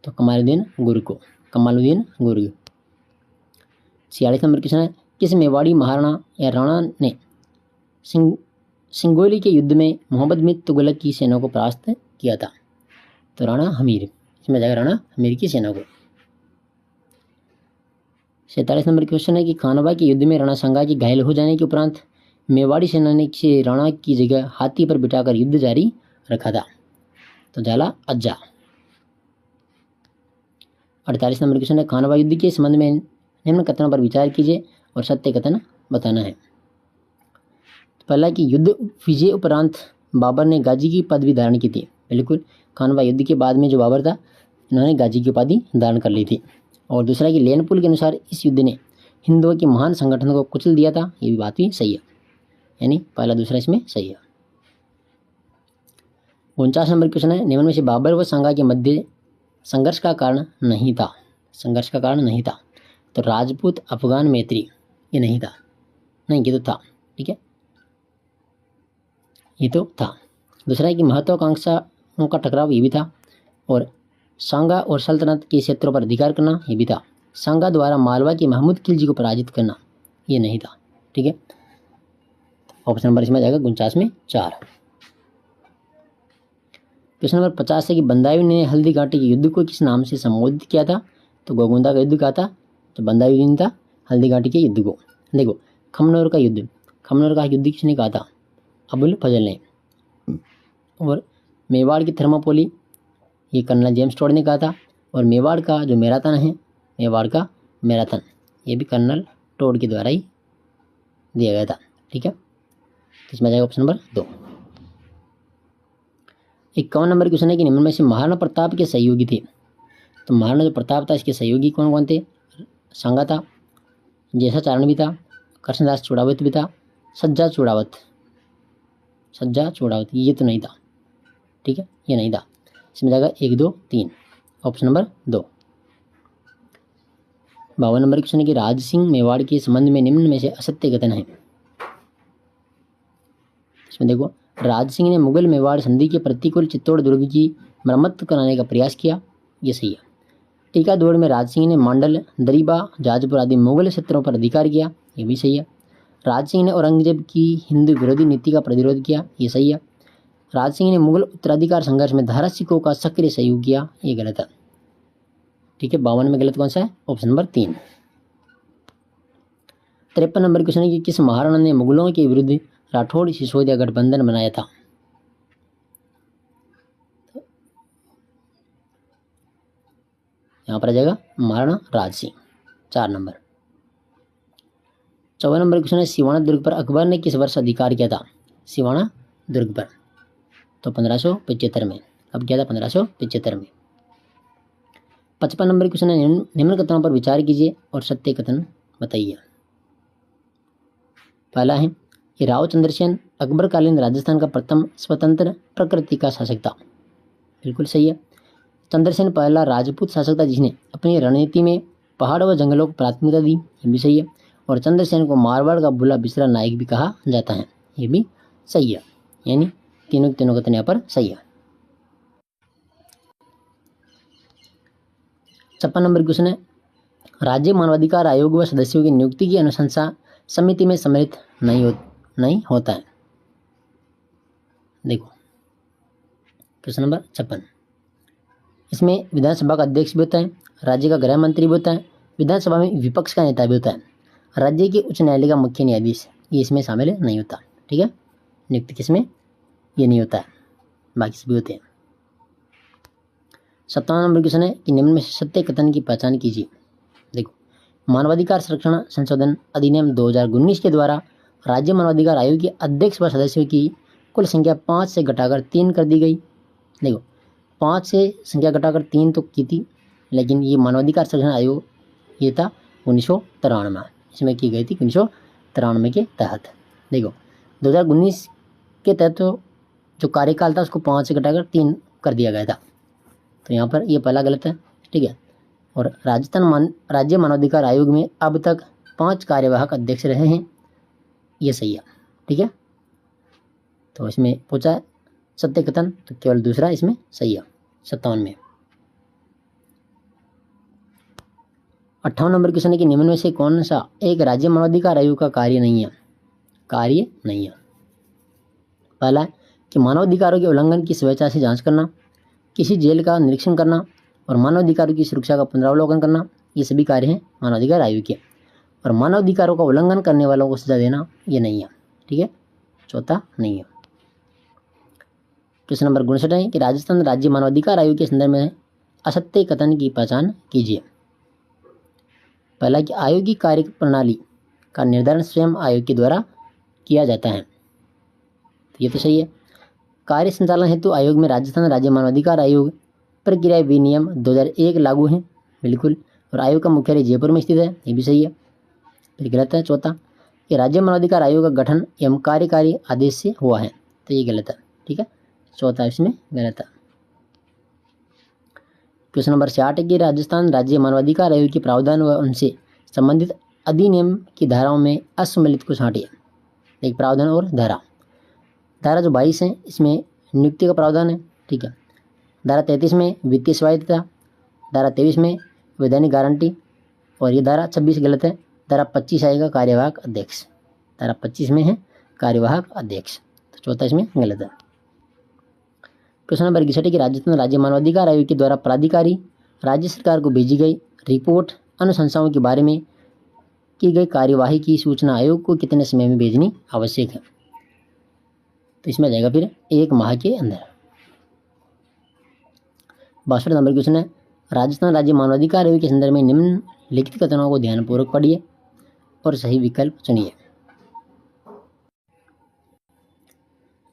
तो कमालुद्दीन गुर्ग को, कमालुद्दीन गुर्ग। 46 नंबर क्वेश्चन है किस मेवाड़ी महाराणा या राणा ने सिंगोली के युद्ध में मोहम्मद बिन तुगलक की सेना को परास्त किया था, तो राणा हमीर, इसमें जाएगा राणा हमीर की सेना को। 47 नंबर क्वेश्चन है कि खानवा के युद्ध में राणा सांगा के घायल हो जाने के उपरांत मेवाड़ी सेना ने किसी राणा की जगह हाथी पर बिठाकर युद्ध जारी रखा था, तो झाला अज्जा। 48 नंबर क्वेश्चन है खानवा युद्ध के संबंध में निम्न कथनों पर विचार कीजिए और सत्य कथन बताना है। पहला कि युद्ध विजय उपरांत बाबर ने गाजी की पदवी धारण की थी, बिल्कुल, खानवा युद्ध के बाद में जो बाबर था इन्होंने गाजी की उपाधि धारण कर ली थी। और दूसरा कि लेनपुल के अनुसार इस युद्ध ने हिंदुओं के महान संगठन को कुचल दिया था, ये भी बात भी सही है, यानी पहला दूसरा इसमें सही है। 49 नंबर क्वेश्चन है निम्न में से बाबर व सांगा के मध्य संघर्ष का कारण नहीं था, संघर्ष का कारण नहीं था, तो राजपूत अफगान मैत्री ये नहीं था, नहीं ये तो था, ठीक है, ये तो था। दूसरा है कि महत्वाकांक्षाओं का टकराव ये भी था, और सांगा और सल्तनत के क्षेत्रों पर अधिकार करना ये भी था। सांगा द्वारा मालवा के महमूद खिलजी को पराजित करना ये नहीं था, ठीक है। ऑप्शन नंबर इसमें जाएगा 49 में 4। क्वेश्चन नंबर 50 है कि बंदायूं ने हल्दी घाटी के युद्ध को किस नाम से संबोधित किया था, तो गोगुंदा का युद्ध कहा था, तो बंदायूं ने था हल्दी घाटी के युद्ध को। देखो खमनोर का युद्ध, खमनोर का युद्ध किसने कहा था, अबुल फजल ने। और मेवाड़ की थर्मोपोली ये कर्नल जेम्स टोड ने कहा था, और मेवाड़ का जो मैराथन है, मेवाड़ का मैराथन ये भी कर्नल टोड के द्वारा ही दिया गया था, ठीक है। तो इसमें जाएगा ऑप्शन नंबर 2। 51 नंबर क्वेश्चन है कि निम्न में से महाराणा प्रताप के सहयोगी थे, तो महाराणा जो प्रताप था इसके सहयोगी कौन कौन थे, सांगा था, जैसा चारण भी था, कृष्णदास चूड़ावत भी था, सज्जा चूड़ावत ये तो नहीं था, ठीक है, ये नहीं था। इसमें जाएगा 1 2 3 ऑप्शन नंबर 2। 52 नंबर क्वेश्चन है कि राज सिंह मेवाड़ के संबंध में निम्न में से असत्य कथन है। इसमें देखो राज सिंह ने मुगल मेवाड़ संधि के प्रतिकूल चित्तौड़ दुर्ग की मरम्मत कराने का प्रयास किया, ये सही है। टीका दौड़ में राज सिंह ने मांडल, दरीबा, जाजपुर आदि मुगल क्षेत्रों पर अधिकार किया, ये भी सही है। राज सिंह ने औरंगजेब की हिंदू विरोधी नीति का प्रतिरोध किया, ये सही है। राज सिंह ने मुगल उत्तराधिकार संघर्ष में धारा सिखों का सक्रिय सहयोग किया, ये गलत है, ठीक है। 52 में गलत कौन सा है, ऑप्शन नंबर 3। 53 नंबर क्वेश्चन है कि किस महाराणा ने मुगलों के विरुद्ध राठौड़ सिसोदिया गठबंधन बनाया था, यहाँ पर आ जाएगा Maharana Raj Singh, 4 number. 54 number question है सिवाना दुर्ग पर अकबर ने किस वर्ष अधिकार किया था, सिवाना दुर्ग पर, तो 1575 में। अब किया था 1575 में। 55 नंबर क्वेश्चन है निम्न कथनों पर विचार कीजिए और सत्य कथन बताइए। पहला है कि राव चंद्रसेन अकबरकालीन राजस्थान का प्रथम स्वतंत्र प्रकृति का शासक था, बिल्कुल सही है। चंद्रसेन पहला राजपूत शासक था जिसने अपनी रणनीति में पहाड़ व जंगलों को प्राथमिकता दी, ये भी सही है। और चंद्रसेन को मारवाड़ का बुला बिसरा नायक भी कहा जाता है, ये भी सही है, यानी तीनों कथन यहाँ पर सही है। 56 नंबर क्वेश्चन है राज्य मानवाधिकार आयोग व सदस्यों की नियुक्ति की अनुशंसा समिति में सम्मिलित नहीं होता है। देखो क्वेश्चन नंबर 56, इसमें विधानसभा का अध्यक्ष भी होता है, राज्य का गृह मंत्री भी होता है, विधानसभा में विपक्ष का नेता भी होता है, राज्य के उच्च न्यायालय का मुख्य न्यायाधीश ये इसमें शामिल नहीं होता। ठीक है, नियुक्ति किसमें ये नहीं होता है, बाकी सभी होते हैं। 57 नंबर क्वेश्चन है कि निम्न में से सत्य कथन की पहचान कीजिए। देखो, मानवाधिकार संरक्षण संशोधन अधिनियम 2019 के द्वारा राज्य मानवाधिकार आयोग के अध्यक्ष व सदस्यों की कुल संख्या 5 से घटाकर 3 कर दी गई। देखो, 5 से संख्या घटाकर 3 तो की थी, लेकिन ये मानवाधिकार संरक्षण आयोग ये था 1993 में, इसमें की गई थी 1993 के तहत। देखो 2019 के तहत तो जो कार्यकाल था उसको 5 से घटाकर 3 कर दिया गया था, तो यहाँ पर ये पहला गलत है। ठीक है, और राज्य मानवाधिकार आयोग में अब तक 5 कार्यवाहक अध्यक्ष रहे हैं, ये सही है। ठीक है, तो इसमें पूछा है सत्य कथन, तो केवल दूसरा इसमें सही है 57 में। 58 नंबर क्वेश्चन है कि निम्न में से कौन सा एक राज्य मानवाधिकार आयोग का कार्य नहीं है। पहला है कि मानवाधिकारों के उल्लंघन की स्वेच्छा से जांच करना, किसी जेल का निरीक्षण करना और मानवाधिकारों की सुरक्षा का पुनरावलोकन करना, ये सभी कार्य हैं मानवाधिकार आयोग के। और मानवाधिकारों का उल्लंघन करने वालों को सजा देना ये नहीं है। ठीक है, चौथा नहीं है। क्वेश्चन नंबर 59 है कि राजस्थान राज्य मानवाधिकार आयोग के संदर्भ में असत्य कथन की पहचान कीजिए। पहला कि आयोग की कार्य प्रणाली का निर्धारण स्वयं आयोग के द्वारा किया जाता है, तो ये तो सही है। कार्य संचालन हेतु आयोग में राजस्थान राज्य मानवाधिकार आयोग प्रक्रिया विनियम 2001 लागू है, बिल्कुल। और आयोग का मुख्यालय जयपुर में स्थित है, ये भी सही है। फिर गलत है चौथा कि राज्य मानवाधिकार आयोग का गठन एवं कार्यकारी आदेश से हुआ है, तो ये गलत है। ठीक है, चौथा इसमें गलत है। क्वेश्चन नंबर 60 है कि राजस्थान राज्य मानवाधिकार आयोग के प्रावधान व उनसे संबंधित अधिनियम की धाराओं में असम्मिलित को छांटिए। एक प्रावधान और धारा जो 22 है इसमें नियुक्ति का प्रावधान है। ठीक है, धारा 33 में वित्तीय स्वायत्तता, धारा 23 में वैधानिक गारंटी, और ये धारा 26 गलत है। धारा 25 आएगा कार्यवाहक अध्यक्ष, धारा 25 में है कार्यवाहक अध्यक्ष, तो चौथा इसमें गलत है। क्वेश्चन नंबर 61 की राजस्थान राज्य मानवाधिकार आयोग के द्वारा प्राधिकारी राज्य सरकार को भेजी गई रिपोर्ट अनुशंसाओं के बारे में की गई कार्यवाही की सूचना आयोग को कितने समय में भेजनी आवश्यक है, तो इसमें आ जाएगा फिर 1 माह के अंदर। 62 नंबर क्वेश्चन है राजस्थान राज्य मानवाधिकार आयोग के संदर्भ में निम्नलिखित कथनों को ध्यानपूर्वक पढ़िए और सही विकल्प चुनिए।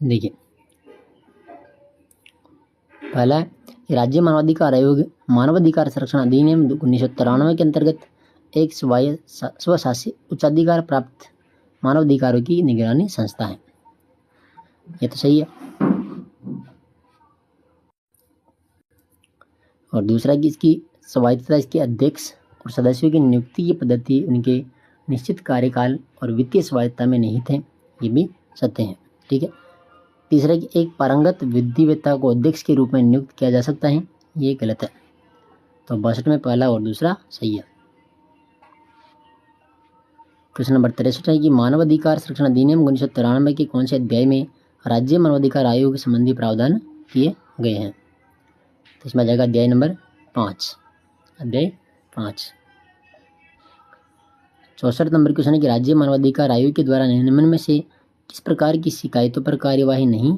देखिए, पहला है राज्य मानवाधिकार आयोग मानवाधिकार संरक्षण अधिनियम 1993 के अंतर्गत एक स्वशासी उच्चाधिकार प्राप्त मानवाधिकारों की निगरानी संस्था है, ये तो सही है। और दूसरा कि इसकी स्वायत्तता इसके अध्यक्ष और सदस्यों की नियुक्ति की पद्धति उनके निश्चित कार्यकाल और वित्तीय स्वायत्तता में नहीं थे, ये भी सत्य है। ठीक है, तीसरा कि एक पारंगत विधिवेत्ता को अध्यक्ष के रूप में नियुक्त किया जा सकता है, ये गलत है। तो 62 में पहला और दूसरा सही है। क्वेश्चन नंबर 63 है कि मानवाधिकार संरक्षण अधिनियम 1993 के कौन से अध्याय में राज्य मानवाधिकार आयोग संबंधी प्रावधान किए गए हैं, तो इसमें आ जाएगा अध्याय नंबर 5, अध्याय 5। 64 नंबर क्वेश्चन है कि राज्य मानवाधिकार आयोग के द्वारा निम्न में से किस प्रकार की शिकायतों पर कार्यवाही नहीं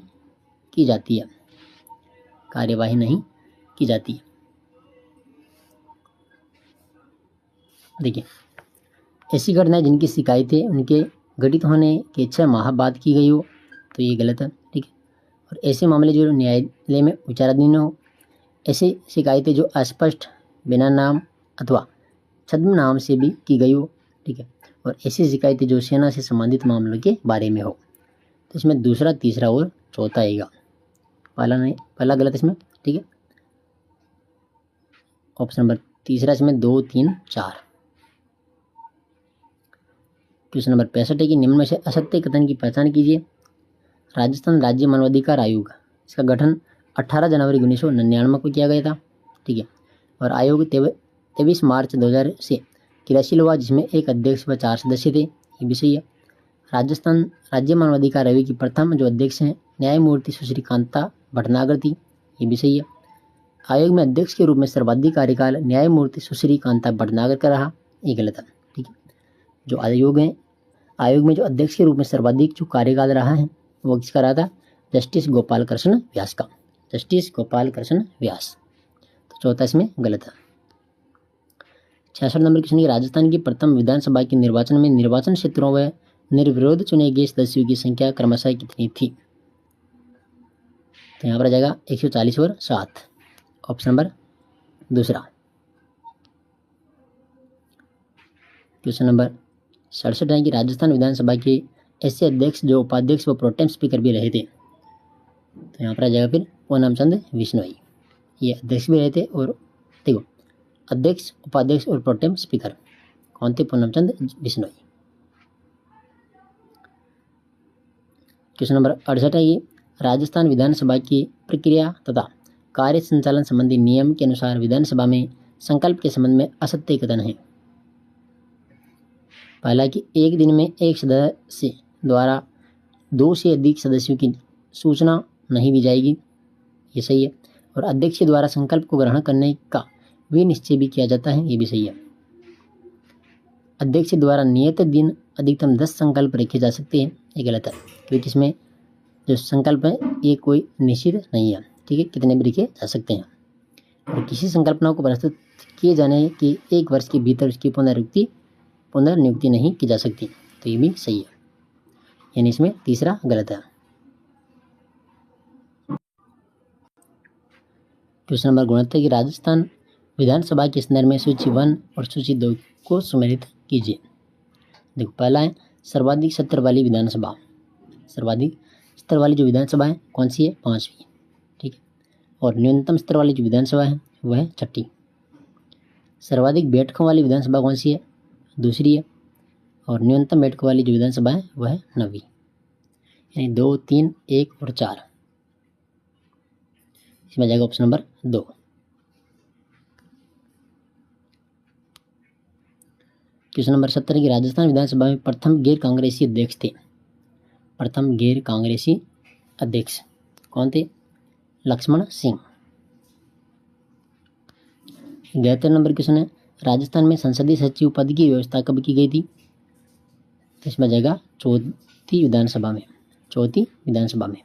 की जाती है। देखिए, ऐसी घटनाएं जिनकी शिकायतें उनके घटित होने के 6 माह बाद की गई हो, तो ये गलत है। ठीक है, और ऐसे मामले जो न्यायालय में विचाराधीन हो, ऐसी शिकायतें जो अस्पष्ट बिना नाम अथवा छद्म नाम से भी की गई हो। ठीक है, और ऐसी शिकायतें जो सेना से संबंधित मामलों के बारे में हो, तो इसमें दूसरा, तीसरा और चौथा आएगा, पहला गलत इसमें। ठीक है, ऑप्शन नंबर तीसरा इसमें 2, 3, 4। क्वेश्चन नंबर 65 है कि निम्न में से असत्य कथन की पहचान कीजिए। राजस्थान राज्य मानवाधिकार आयोग इसका गठन 18 जनवरी 1999 को किया गया था। ठीक है, और आयोग 23 मार्च 2000 से क्रियाशील हुआ, जिसमें एक अध्यक्ष व 4 सदस्य थे, ये भी सही है। राजस्थान राज्य मानवाधिकार आयोग की प्रथम जो अध्यक्ष हैं न्यायमूर्ति सुश्री कांता भटनागर थी, ये भी सही है। आयोग में अध्यक्ष के रूप में सर्वाधिक कार्यकाल न्यायमूर्ति सुश्री कांता भटनागर का रहा, ये गलत है। ठीक है, जो आयोग में जो अध्यक्ष के रूप में सर्वाधिक जो कार्यकाल रहा है वो किसका रहा था? जस्टिस गोपाल कृष्ण व्यास का, जस्टिस गोपाल कृष्ण व्यास। तो चौथा इसमें गलत है। 66 नंबर क्वेश्चन, राजस्थान की प्रथम विधानसभा के निर्वाचन में निर्वाचन क्षेत्रों व निर्विरोध चुने गए सदस्यों की संख्या क्रमशः कितनी थी? तो यहाँ पर आ जाएगा 140 और 7, ऑप्शन नंबर दूसरा। क्वेश्चन नंबर 67 है कि राजस्थान विधानसभा के ऐसे अध्यक्ष जो उपाध्यक्ष व प्रोटेम स्पीकर भी रहे थे। तो यहाँ पर आ जाएगा फिर पूनम चंद बिश्नोई, ये अध्यक्ष भी रहे थे। और देखो अध्यक्ष, उपाध्यक्ष और प्रोटेम स्पीकर कौन थे? पूनम चंद बिश्नोई। क्वेश्चन नंबर 68 है कि राजस्थान विधानसभा की प्रक्रिया तथा कार्य संचालन संबंधी नियम के अनुसार विधानसभा में संकल्प के संबंध में असत्य कथन है। पहला कि एक दिन में एक सदस्य द्वारा 2 से अधिक सदस्यों की सूचना नहीं दी जाएगी, ये सही है। और अध्यक्ष के द्वारा संकल्प को ग्रहण करने का विनिश्चय भी किया जाता है, ये भी सही है। अध्यक्ष द्वारा नियत दिन अधिकतम 10 संकल्प रखे जा सकते हैं, ये गलत है, क्योंकि इसमें जो संकल्प है ये कोई निश्चित नहीं है। ठीक है, कितने भी लिखे जा सकते हैं। और किसी संकल्पना को प्रस्तुत किए जाने के 1 वर्ष के भीतर उसकी पुनर्नियुक्ति नहीं की जा सकती, तो ये भी सही है, यानी इसमें तीसरा गलत है। क्वेश्चन नंबर 69 की राजस्थान विधानसभा के संदर्भ में सूची 1 और सूची 2 को सम्मिलित कीजिए। देखो पहला है सर्वाधिक सत्र वाली विधानसभा। सर्वाधिक स्तर वाली जो विधानसभा है कौन सी है? 5वीं। ठीक है, और न्यूनतम स्तर वाली जो विधानसभा है वह है 6ठी। सर्वाधिक बैठकों वाली विधानसभा कौन सी है? 2री है। और न्यूनतम बैठकों वाली जो विधानसभा है वह है 9वीं, यानी 2, 3, 1 और 4। इसमें जाएगा ऑप्शन नंबर 2। क्वेश्चन नंबर 70 की राजस्थान विधानसभा में प्रथम गैर कांग्रेसी अध्यक्ष थे। प्रथम गैर कांग्रेसी अध्यक्ष कौन थे? लक्ष्मण सिंह। 71 नंबर क्वेश्चन है राजस्थान में संसदीय सचिव पद की व्यवस्था कब की गई थी? तो इसमें जाएगा 4वीं विधानसभा में, 4वीं विधानसभा में।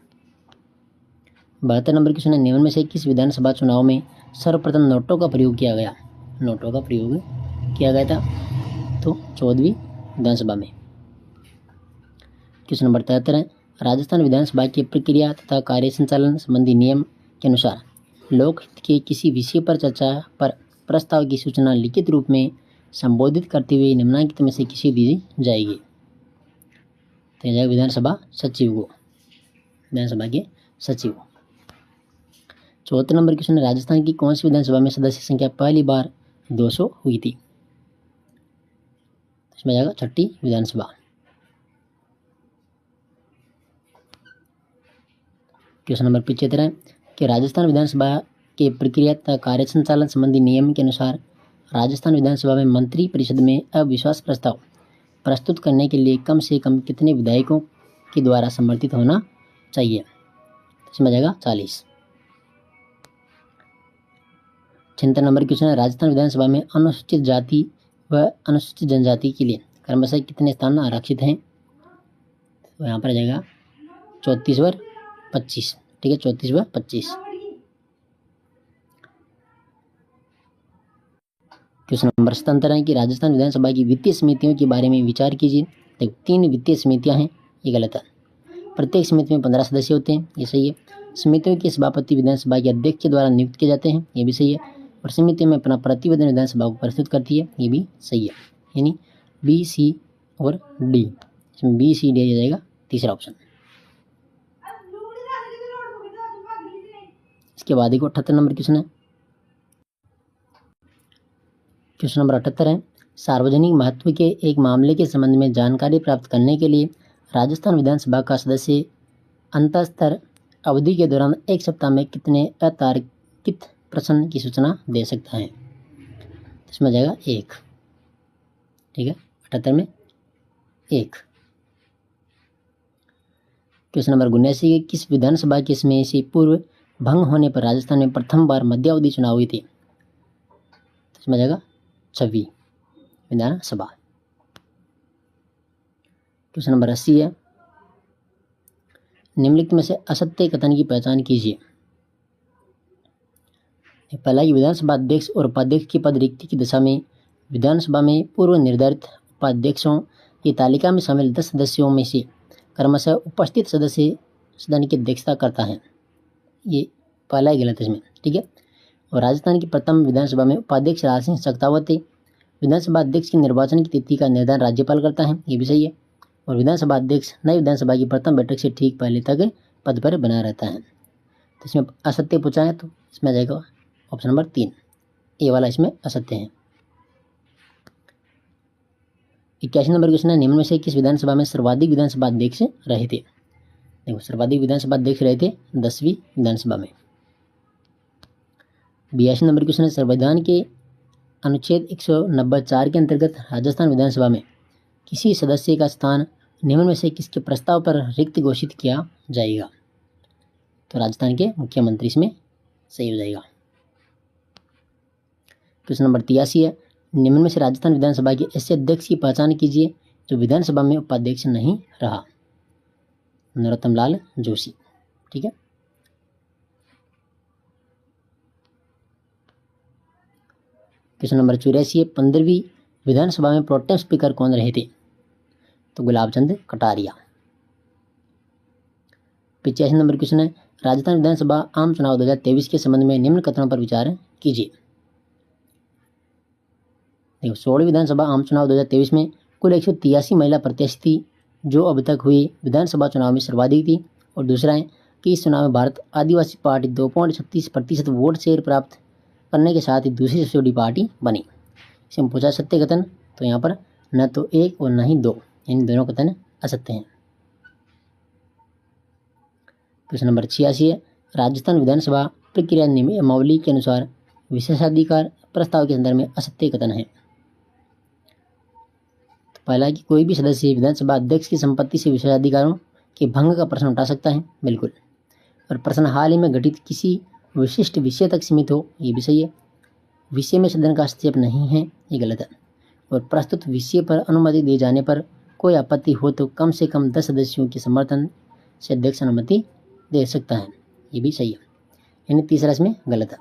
72 नंबर क्वेश्चन है निम्न में से किस विधानसभा चुनाव में सर्वप्रथम नोटों का प्रयोग किया गया? नोटों का प्रयोग किया गया था तो 14वीं विधानसभा में। क्वेश्चन नंबर 73 है राजस्थान विधानसभा की प्रक्रिया तथा कार्य संचालन संबंधी नियम के अनुसार लोकहित के किसी विषय पर चर्चा पर प्रस्ताव की सूचना लिखित रूप में संबोधित करते हुए निम्नलिखित में से किसी दी जाएगी? तो जाएगा विधानसभा सचिव को, विधानसभा के सचिव। 74 नंबर क्वेश्चन है राजस्थान की कौन सी विधानसभा में सदस्य संख्या पहली बार 200 हुई थी? इसमें जाएगा 6ठी विधानसभा। क्वेश्चन नंबर 75 है कि राजस्थान विधानसभा के प्रक्रिया तथा कार्य संचालन संबंधी नियम के अनुसार राजस्थान विधानसभा में मंत्री परिषद में अविश्वास प्रस्ताव प्रस्तुत करने के लिए कम से कम कितने विधायकों के द्वारा समर्थित होना चाहिए? इसमें जाएगा 40। 76 नंबर क्वेश्चन है राजस्थान विधानसभा में अनुसूचित जाति व अनुसूचित जनजाति के लिए क्रमशः कितने स्थान आरक्षित हैं? तो यहाँ पर आ जाएगा 34 व 25। ठीक है, 34 व 25। क्वेश्चन नंबर 77 है कि राजस्थान विधानसभा की वित्तीय समितियों के बारे में विचार कीजिए। देखो 3 वित्तीय समितियां हैं, ये गलत है। प्रत्येक समिति में 15 सदस्य होते हैं, ये सही है। समितियों के सभापति विधानसभा के अध्यक्ष के द्वारा नियुक्त किए जाते हैं, ये भी सही है। और समिति में अपना प्रतिवेदन विधानसभा को प्रस्तुत करती है, ये भी सही है। यानी बी, सी और डी, इसमें बी, सी, डी आ जाएगा तीसरा ऑप्शन। इसके बाद एक 78 नंबर क्वेश्चन है। क्वेश्चन नंबर 78 है सार्वजनिक महत्व के एक मामले के संबंध में जानकारी प्राप्त करने के लिए राजस्थान विधानसभा का सदस्य अंतस्तर अवधि के दौरान 1 सप्ताह में कितने अतार्कित प्रश्न की सूचना दे सकता है? इसमें जाएगा 1। ठीक है, 78 में 1। क्वेश्चन नंबर 79, किस विधानसभा के समय से पूर्व भंग होने पर राजस्थान में प्रथम बार मध्यावधि चुनाव हुए थे? इसमें आ जाएगा 26 विधानसभा। क्वेश्चन नंबर 80 है, निम्नलिखित में से असत्य कथन की पहचान कीजिए। पहला कि विधानसभा अध्यक्ष और उपाध्यक्ष की पद रिक्ति की दशा में विधानसभा में पूर्व निर्धारित उपाध्यक्षों की तालिका में शामिल 10 सदस्यों में से क्रमशः उपस्थित सदस्य सदन की अध्यक्षता करता है। ये पहला ही गलत है इसमें, ठीक है। और राजस्थान की प्रथम विधानसभा में उपाध्यक्ष राज सिंह शक्तावत थे। विधानसभा अध्यक्ष की निर्वाचन की तिथि का निर्धारण राज्यपाल करता है, ये भी सही है। और विधानसभा अध्यक्ष नई विधानसभा की प्रथम बैठक से ठीक पहले तक पद पर बना रहता है। तो इसमें असत्य पूछा है, तो इसमें आ जाएगा ऑप्शन नंबर 3, ए वाला इसमें असत्य है। 81 नंबर क्वेश्चन है, निम्न में से किस विधानसभा में सर्वाधिक विधानसभा अध्यक्ष रहे थे? देखो, सर्वाधिक विधानसभा अध्यक्ष रहे थे 10वीं विधानसभा में। 82 नंबर क्वेश्चन है, संविधान के अनुच्छेद 190(4) के अंतर्गत राजस्थान विधानसभा में किसी सदस्य का स्थान निम्न में से किसके प्रस्ताव पर रिक्त घोषित किया जाएगा? तो राजस्थान के मुख्यमंत्री इसमें सही हो जाएगा। क्वेश्चन नंबर 83 है, निम्न में से राजस्थान विधानसभा के ऐसे अध्यक्ष की पहचान कीजिए जो विधानसभा में उपाध्यक्ष नहीं रहा। नरोत्तम लाल जोशी, ठीक है। क्वेश्चन नंबर 84 है, 15वीं विधानसभा में प्रोटेम स्पीकर कौन रहे थे? तो गुलाब चंद कटारिया। 85 नंबर क्वेश्चन है, राजस्थान विधानसभा आम चुनाव 2023 के संबंध में निम्न कथनों पर विचार कीजिए। देखो, 16वीं विधानसभा आम चुनाव 2023 में कुल 183 महिला प्रत्याशी थी, जो अब तक हुए विधानसभा चुनाव में सर्वाधिक थी। और दूसरा है कि इस चुनाव में भारत आदिवासी पार्टी 2.36% वोट शेयर प्राप्त करने के साथ ही दूसरी सबसे बड़ी पार्टी बनी। इसमें पूछा सत्य कथन, तो यहाँ पर न तो 1 और न ही 2, यानी दोनों कथन असत्य हैं। क्वेश्चन नंबर 86 है, राजस्थान विधानसभा प्रक्रिया नियमावली के अनुसार विशेषाधिकार प्रस्ताव के संदर्भ में असत्य कथन है। तो पहला कि कोई भी सदस्य विधानसभा अध्यक्ष की संपत्ति से विशेषाधिकारों के भंग का प्रश्न उठा सकता है, बिल्कुल। और प्रश्न हाल ही में घटित किसी विशिष्ट विषय तक सीमित हो, ये भी सही है। विषय में सदन का हस्तक्षेप नहीं है, ये गलत है। और प्रस्तुत विषय पर अनुमति दिए जाने पर कोई आपत्ति हो तो कम से कम 10 सदस्यों के समर्थन से अध्यक्ष अनुमति दे सकता है, ये भी सही है। यानी तीसरा इसमें गलत है।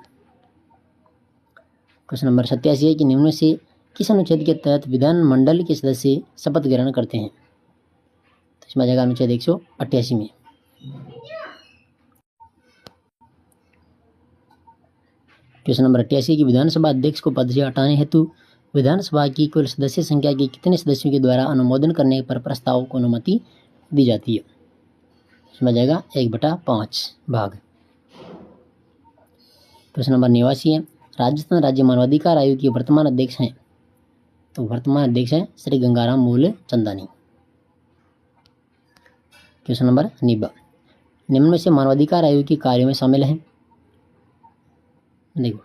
क्वेश्चन नंबर 87 है कि निम्न में से किस अनुच्छेद के तहत विधानमंडल के सदस्य शपथ ग्रहण करते हैं? तो इसमें आ जाएगा अनुच्छेद 188 में। क्वेश्चन नंबर 88 की विधानसभा अध्यक्ष को पद से हटाने हेतु विधानसभा की कुल सदस्य संख्या के कितने सदस्यों के द्वारा अनुमोदन करने पर प्रस्ताव को अनुमति दी जाती है? इसमें आ जाएगा 1/5 भाग। प्रश्न नंबर 89 है, राजस्थान राज्य मानवाधिकार आयोग के वर्तमान अध्यक्ष हैं? तो वर्तमान अध्यक्ष हैं श्री गंगाराम मूलचंदानी। क्वेश्चन नंबर 90, निम्न में से मानवाधिकार आयोग के कार्यों में शामिल हैं? देखो,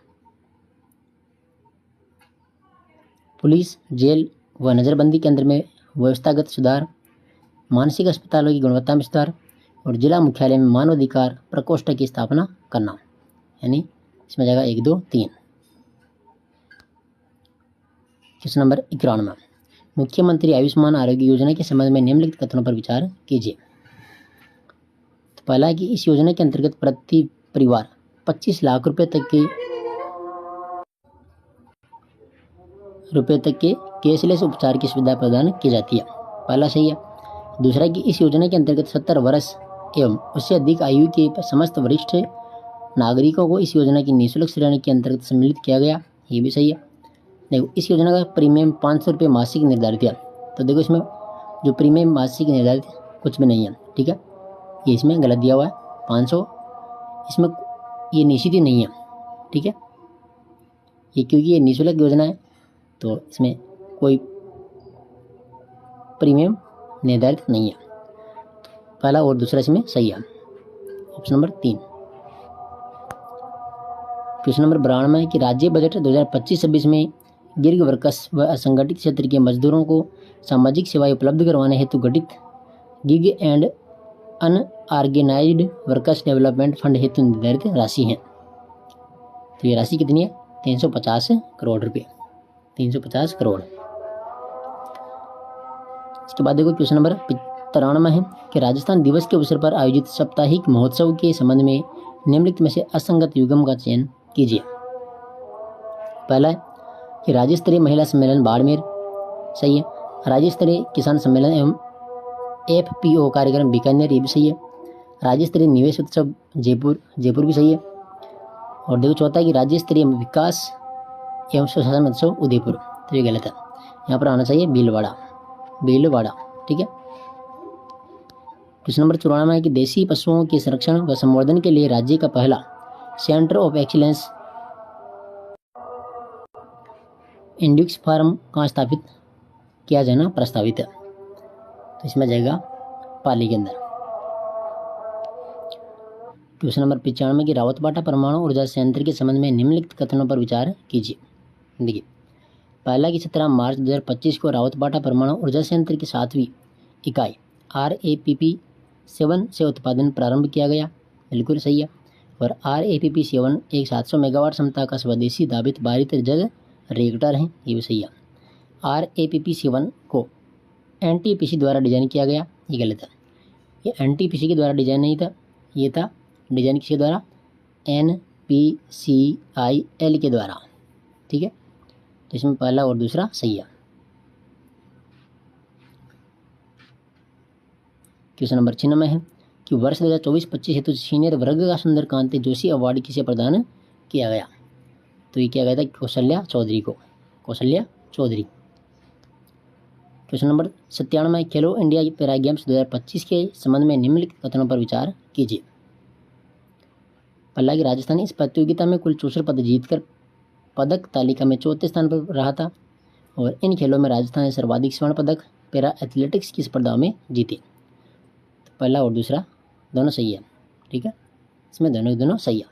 पुलिस, जेल व नज़रबंदी केंद्र में व्यवस्थागत सुधार, मानसिक अस्पतालों की गुणवत्ता में सुधार और जिला मुख्यालय में मानवाधिकार प्रकोष्ठ की स्थापना करना। यानी इसमें जाएगा 1, 2, 3। क्वेश्चन नंबर 91, मुख्यमंत्री आयुष्मान आरोग्य योजना के संबंध में निम्नलिखित कथनों पर विचार कीजिए। तो पहला है कि इस योजना के अंतर्गत प्रति परिवार 25 लाख रुपए तक के कैशलेस उपचार की सुविधा प्रदान की जाती है, पहला सही है। दूसरा कि इस योजना के अंतर्गत 70 वर्ष एवं उससे अधिक आयु के समस्त वरिष्ठ नागरिकों को इस योजना की निःशुल्क श्रेणी के अंतर्गत सम्मिलित किया गया, ये भी सही है। देखो, इस योजना का प्रीमियम 500 रुपये मासिक निर्धारित है। तो देखो, इसमें जो प्रीमियम मासिक निर्धारित कुछ भी नहीं है, ठीक है। ये इसमें गलत दिया हुआ है 500, इसमें ये निश्चित ही नहीं है, ठीक है। ये क्योंकि ये निःशुल्क योजना है तो इसमें कोई प्रीमियम निर्धारित नहीं है। पहला और दूसरा इसमें सही है, ऑप्शन नंबर 3। क्वेश्चन नंबर 92 है कि राज्य बजट 2025-26 में गिग वर्कर्स व असंगठित क्षेत्र के मजदूरों को सामाजिक सेवाएं उपलब्ध करवाने हेतु गठित gig and unorganised workers development fund हेतु निर्धारित राशि है। तो ये राशि कितनी है? 350 करोड़ रुपये, 350 करोड़। इसके बाद देखो क्वेश्चन नंबर 93 है कि राजस्थान दिवस के अवसर पर आयोजित साप्ताहिक महोत्सव के संबंध में निम्नलिखित में से असंगत युग्म का चयन कीजिए। पहला है कि राज्य स्तरीय महिला सम्मेलन बाड़मेर, सही है। राज्य स्तरीय किसान सम्मेलन एवं FPO कार्यक्रम बीकानेर, ये भी सही है। राज्य स्तरीय निवेश उत्सव जयपुर, जयपुर भी सही है। और देखो चौथा है कि राज्य स्तरीय विकास एवं सुशासन उत्सव उदयपुर, तो ये गलत है। यहाँ पर आना चाहिए भीलवाड़ा, भीलवाड़ा, ठीक है। क्वेश्चन नंबर 94 है कि देसी पशुओं के संरक्षण व संवर्धन के लिए राज्य का पहला सेंटर ऑफ एक्सीलेंस इंड्यूक्स फार्म कहाँ स्थापित किया जाना प्रस्तावित है? तो इसमें जाएगा पाली के अंदर। क्वेश्चन नंबर 95 की रावतबाटा परमाणु ऊर्जा संयंत्र के संबंध में निम्नलिखित कथनों पर विचार कीजिए। देखिए, पहला कि 17 मार्च 2025 को रावतबाटा परमाणु ऊर्जा संयंत्र की 7वीं इकाई RAPP-7 से उत्पादन प्रारंभ किया गया, बिल्कुल सही है। और RAPP-7 एक 700 मेगावाट क्षमता का स्वदेशी दाबित भारित जल रिएक्टर है, ये भी सही है। RAPP-7 को NTPC द्वारा डिजाइन किया गया, ये गलत है। ये NTPC के द्वारा डिजाइन नहीं था, ये था डिजाइन किसके द्वारा? NPCIL के द्वारा, ठीक है। तो इसमें पहला और दूसरा सही है। क्वेश्चन नंबर 96 है कि वर्ष 2024-25 हेतु सीनियर वर्ग का सुंदरकांत जोशी अवार्ड किसे प्रदान किया गया? तो ये किया गया था कौशल्या चौधरी को, कौशल्या चौधरी। क्वेश्चन नंबर 97 खेलो इंडिया पैरा गेम्स 2025 के संबंध में निम्नलिखित कथनों पर विचार कीजिए। पहला कि राजस्थान इस प्रतियोगिता में कुल 64 पद जीतकर पदक तालिका में 4थे स्थान पर रहा था। और इन खेलों में राजस्थान ने सर्वाधिक स्वर्ण पदक पैरा एथलेटिक्स की स्पर्धाओं में जीते। तो पहला और दूसरा दोनों सही है, ठीक है, इसमें दोनों सही है।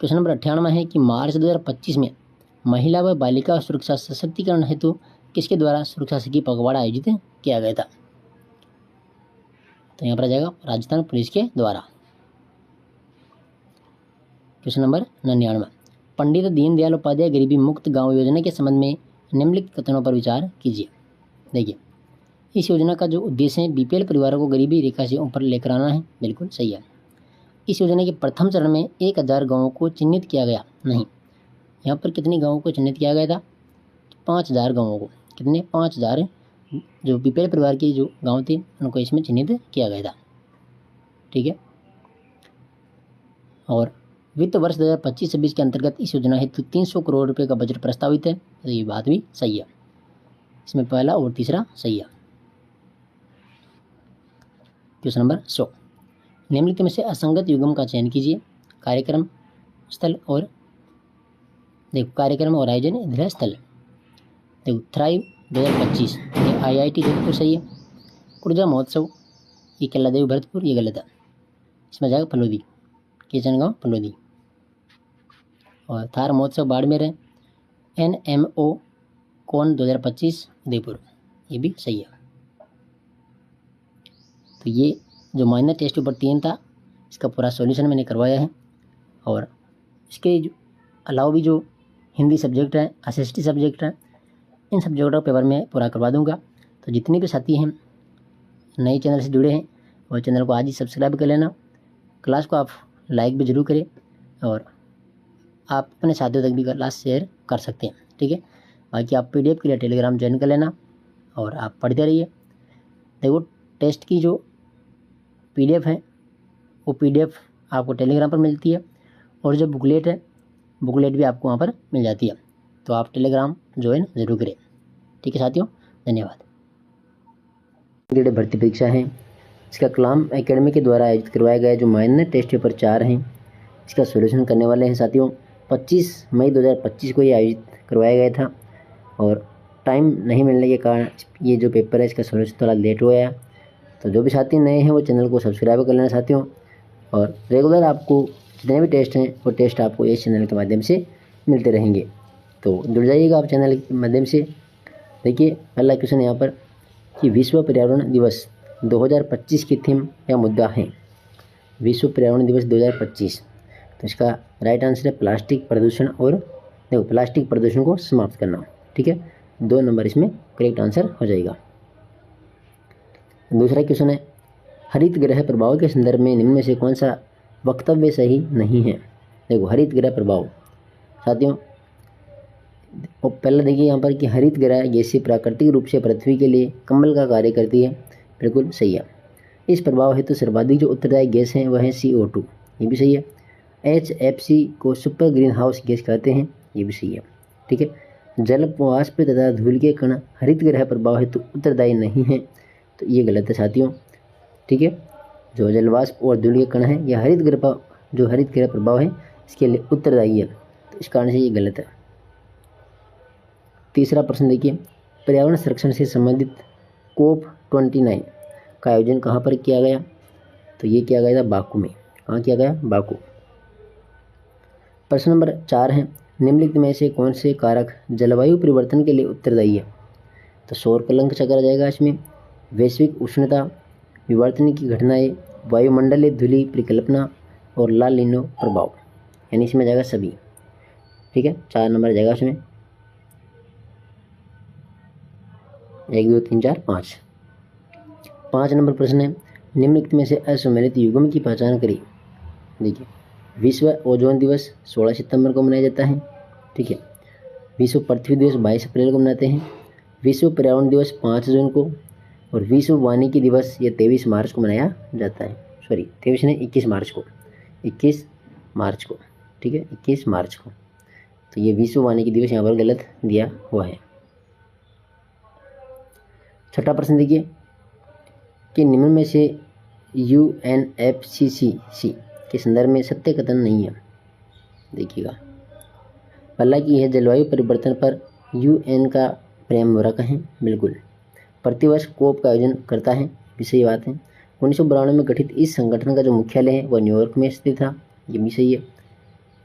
क्वेश्चन नंबर 98 है कि मार्च 2025 में महिला व बालिका सुरक्षा सशक्तिकरण हेतु किसके द्वारा सुरक्षा सखी पखवाड़ा आयोजित किया गया था? तो यहाँ पर आ जाएगा राजस्थान पुलिस के द्वारा। क्वेश्चन नंबर 99 पंडित दीनदयाल उपाध्याय गरीबी मुक्त गांव योजना के संबंध में निम्नलिखित कथनों पर विचार कीजिए। देखिए, इस योजना का जो उद्देश्य है BPL परिवारों को गरीबी रेखा से ऊपर लेकर आना है, बिल्कुल सही है। इस योजना के प्रथम चरण में 1000 गाँवों को चिन्हित किया गया, नहीं, यहाँ पर कितने गाँवों को चिन्हित किया गया था? 5000 गाँवों को, कितने? 5000 जो BPL परिवार के जो गाँव थे उनको इसमें चिन्हित किया गया था, ठीक है। और वित्त वर्ष 2025-26 के अंतर्गत इस योजना हेतु 300 करोड़ रुपए का बजट प्रस्तावित है, तो ये बात भी सही है। इसमें पहला और तीसरा सही है। क्वेश्चन नंबर 100 निम्नलिखित में से असंगत युग्म का चयन कीजिए। कार्यक्रम स्थल और देखो कार्यक्रम और आयोजन इधर स्थल। देखो थ्राइव 2025 ये IIT जोधपुर सही है। ऊर्जा महोत्सव ये केलादेवी भरतपुर, ये गलत है। इसमें जाएगा फलोदी, किचनगांव फलोदी। और थार महोत्सव बाड़मेर है। NMO कौन 2025 उदयपुर, ये भी सही है। तो ये जो माइनर टेस्ट पेपर 3 था इसका पूरा सॉल्यूशन मैंने करवाया है। और इसके अलावा भी जो हिंदी सब्जेक्ट है, SST सब्जेक्ट है, इन सब्जेक्टों का पेपर मैं पूरा करवा दूंगा। तो जितने भी साथी हैं नए चैनल से जुड़े हैं वो चैनल को आज ही सब्सक्राइब कर लेना। क्लास को आप लाइक भी जरूर करें और आप अपने साथियों तक भी क्लास शेयर कर सकते हैं, ठीक है। बाकी आप PDF के लिए टेलीग्राम ज्वाइन कर लेना और आप पढ़ते रहिए। देखो टेस्ट की जो PDF है वो PDF आपको टेलीग्राम पर मिलती है और जो बुकलेट है बुकलेट भी आपको वहाँ पर मिल जाती है। तो आप टेलीग्राम ज्वाइन जरूर करें, ठीक है साथियों, धन्यवाद। ग्रेड भर्ती परीक्षा है, इसका कलाम एकेडमी के द्वारा आयोजित करवाया गया जो माइनर टेस्ट पेपर 4 हैं इसका सॉल्यूशन करने वाले हैं साथियों। 25 मई 2025 को ये आयोजित करवाया गया था और टाइम नहीं मिलने के कारण ये जो पेपर है इसका सॉल्यूशन थोड़ा लेट हो गया। तो जो भी साथी नए हैं वो चैनल को सब्सक्राइब कर लेना साथियों। और रेगुलर आपको जितने भी टेस्ट हैं वो टेस्ट आपको इस चैनल के माध्यम से मिलते रहेंगे। तो जुड़ जाइएगा आप चैनल के माध्यम से। देखिए पहला क्वेश्चन यहाँ पर कि विश्व पर्यावरण दिवस 2025 की थीम या मुद्दा है। विश्व पर्यावरण दिवस 2025, तो इसका राइट आंसर है प्लास्टिक प्रदूषण और देखो प्लास्टिक प्रदूषण को समाप्त करना। ठीक है, 2 नंबर इसमें करेक्ट आंसर हो जाएगा। दूसरा क्वेश्चन है हरित ग्रह प्रभाव के संदर्भ में निम्न में से कौन सा वक्तव्य सही नहीं है। देखो हरित ग्रह प्रभाव साथियों, और पहला देखिए यहाँ पर कि हरित ग्रह गैसें प्राकृतिक रूप से पृथ्वी के लिए कम्बल का कार्य करती है, बिल्कुल सही है। इस प्रभाव हेतु सर्वाधिक जो उत्तरदायी गैस है वह है CO2, ये भी सही है। HFC को सुपर ग्रीन हाउस गैस कहते हैं, ये भी सही है। ठीक है, जल वाष्प तथा धूल के कण हरित ग्रह प्रभाव हेतु उत्तरदायी नहीं है, तो ये गलत है साथियों। ठीक है, जो जल वाष्प और धूल के कण है यह हरित ग्रह प्रभाव है इसके लिए उत्तरदायी है, तो इस कारण से ये गलत है। तीसरा प्रश्न देखिए पर्यावरण संरक्षण से संबंधित COP29 का आयोजन कहाँ पर किया गया, तो ये किया गया था बाकू में। कहाँ किया गया, बाकू। प्रश्न नंबर 4 है निम्नलिखित में से कौन से कारक जलवायु परिवर्तन के लिए उत्तरदायी है, तो सौर कलंक चक्र आ जाएगा इसमें, वैश्विक उष्णता, विवर्तन की घटनाएं, वायुमंडलीय धूलि परिकल्पना और ला नीनो प्रभाव, यानी इसमें जाएगा सभी। ठीक है, 4 नंबर जाएगा इसमें, 1 2 3 4 5। 5 नंबर प्रश्न है निम्नलिखित में से असम्मिलित युग्म की पहचान करें। देखिए विश्व ओजोन दिवस 16 सितंबर को मनाया जाता है। ठीक है, विश्व पृथ्वी दिवस 22 अप्रैल को मनाते हैं, विश्व पर्यावरण दिवस 5 जून को, और विश्व वानिकी दिवस ये 23 मार्च को मनाया जाता है। सॉरी 23 नहीं 21 मार्च को, 21 मार्च को। ठीक है, 21 मार्च को, तो ये विश्व वानिकी दिवस यहाँ पर गलत दिया हुआ है। छठा प्रश्न देखिए कि निम्न में से UNFCCC के संदर्भ में सत्य कथन नहीं है। देखिएगा पहला कि यह जलवायु परिवर्तन पर UN का फ्रेमवर्क है, बिल्कुल। प्रतिवर्ष COP का आयोजन करता है, भी सही बात है। 1992 में गठित इस संगठन का जो मुख्यालय है वह न्यूयॉर्क में स्थित था, ये भी सही है।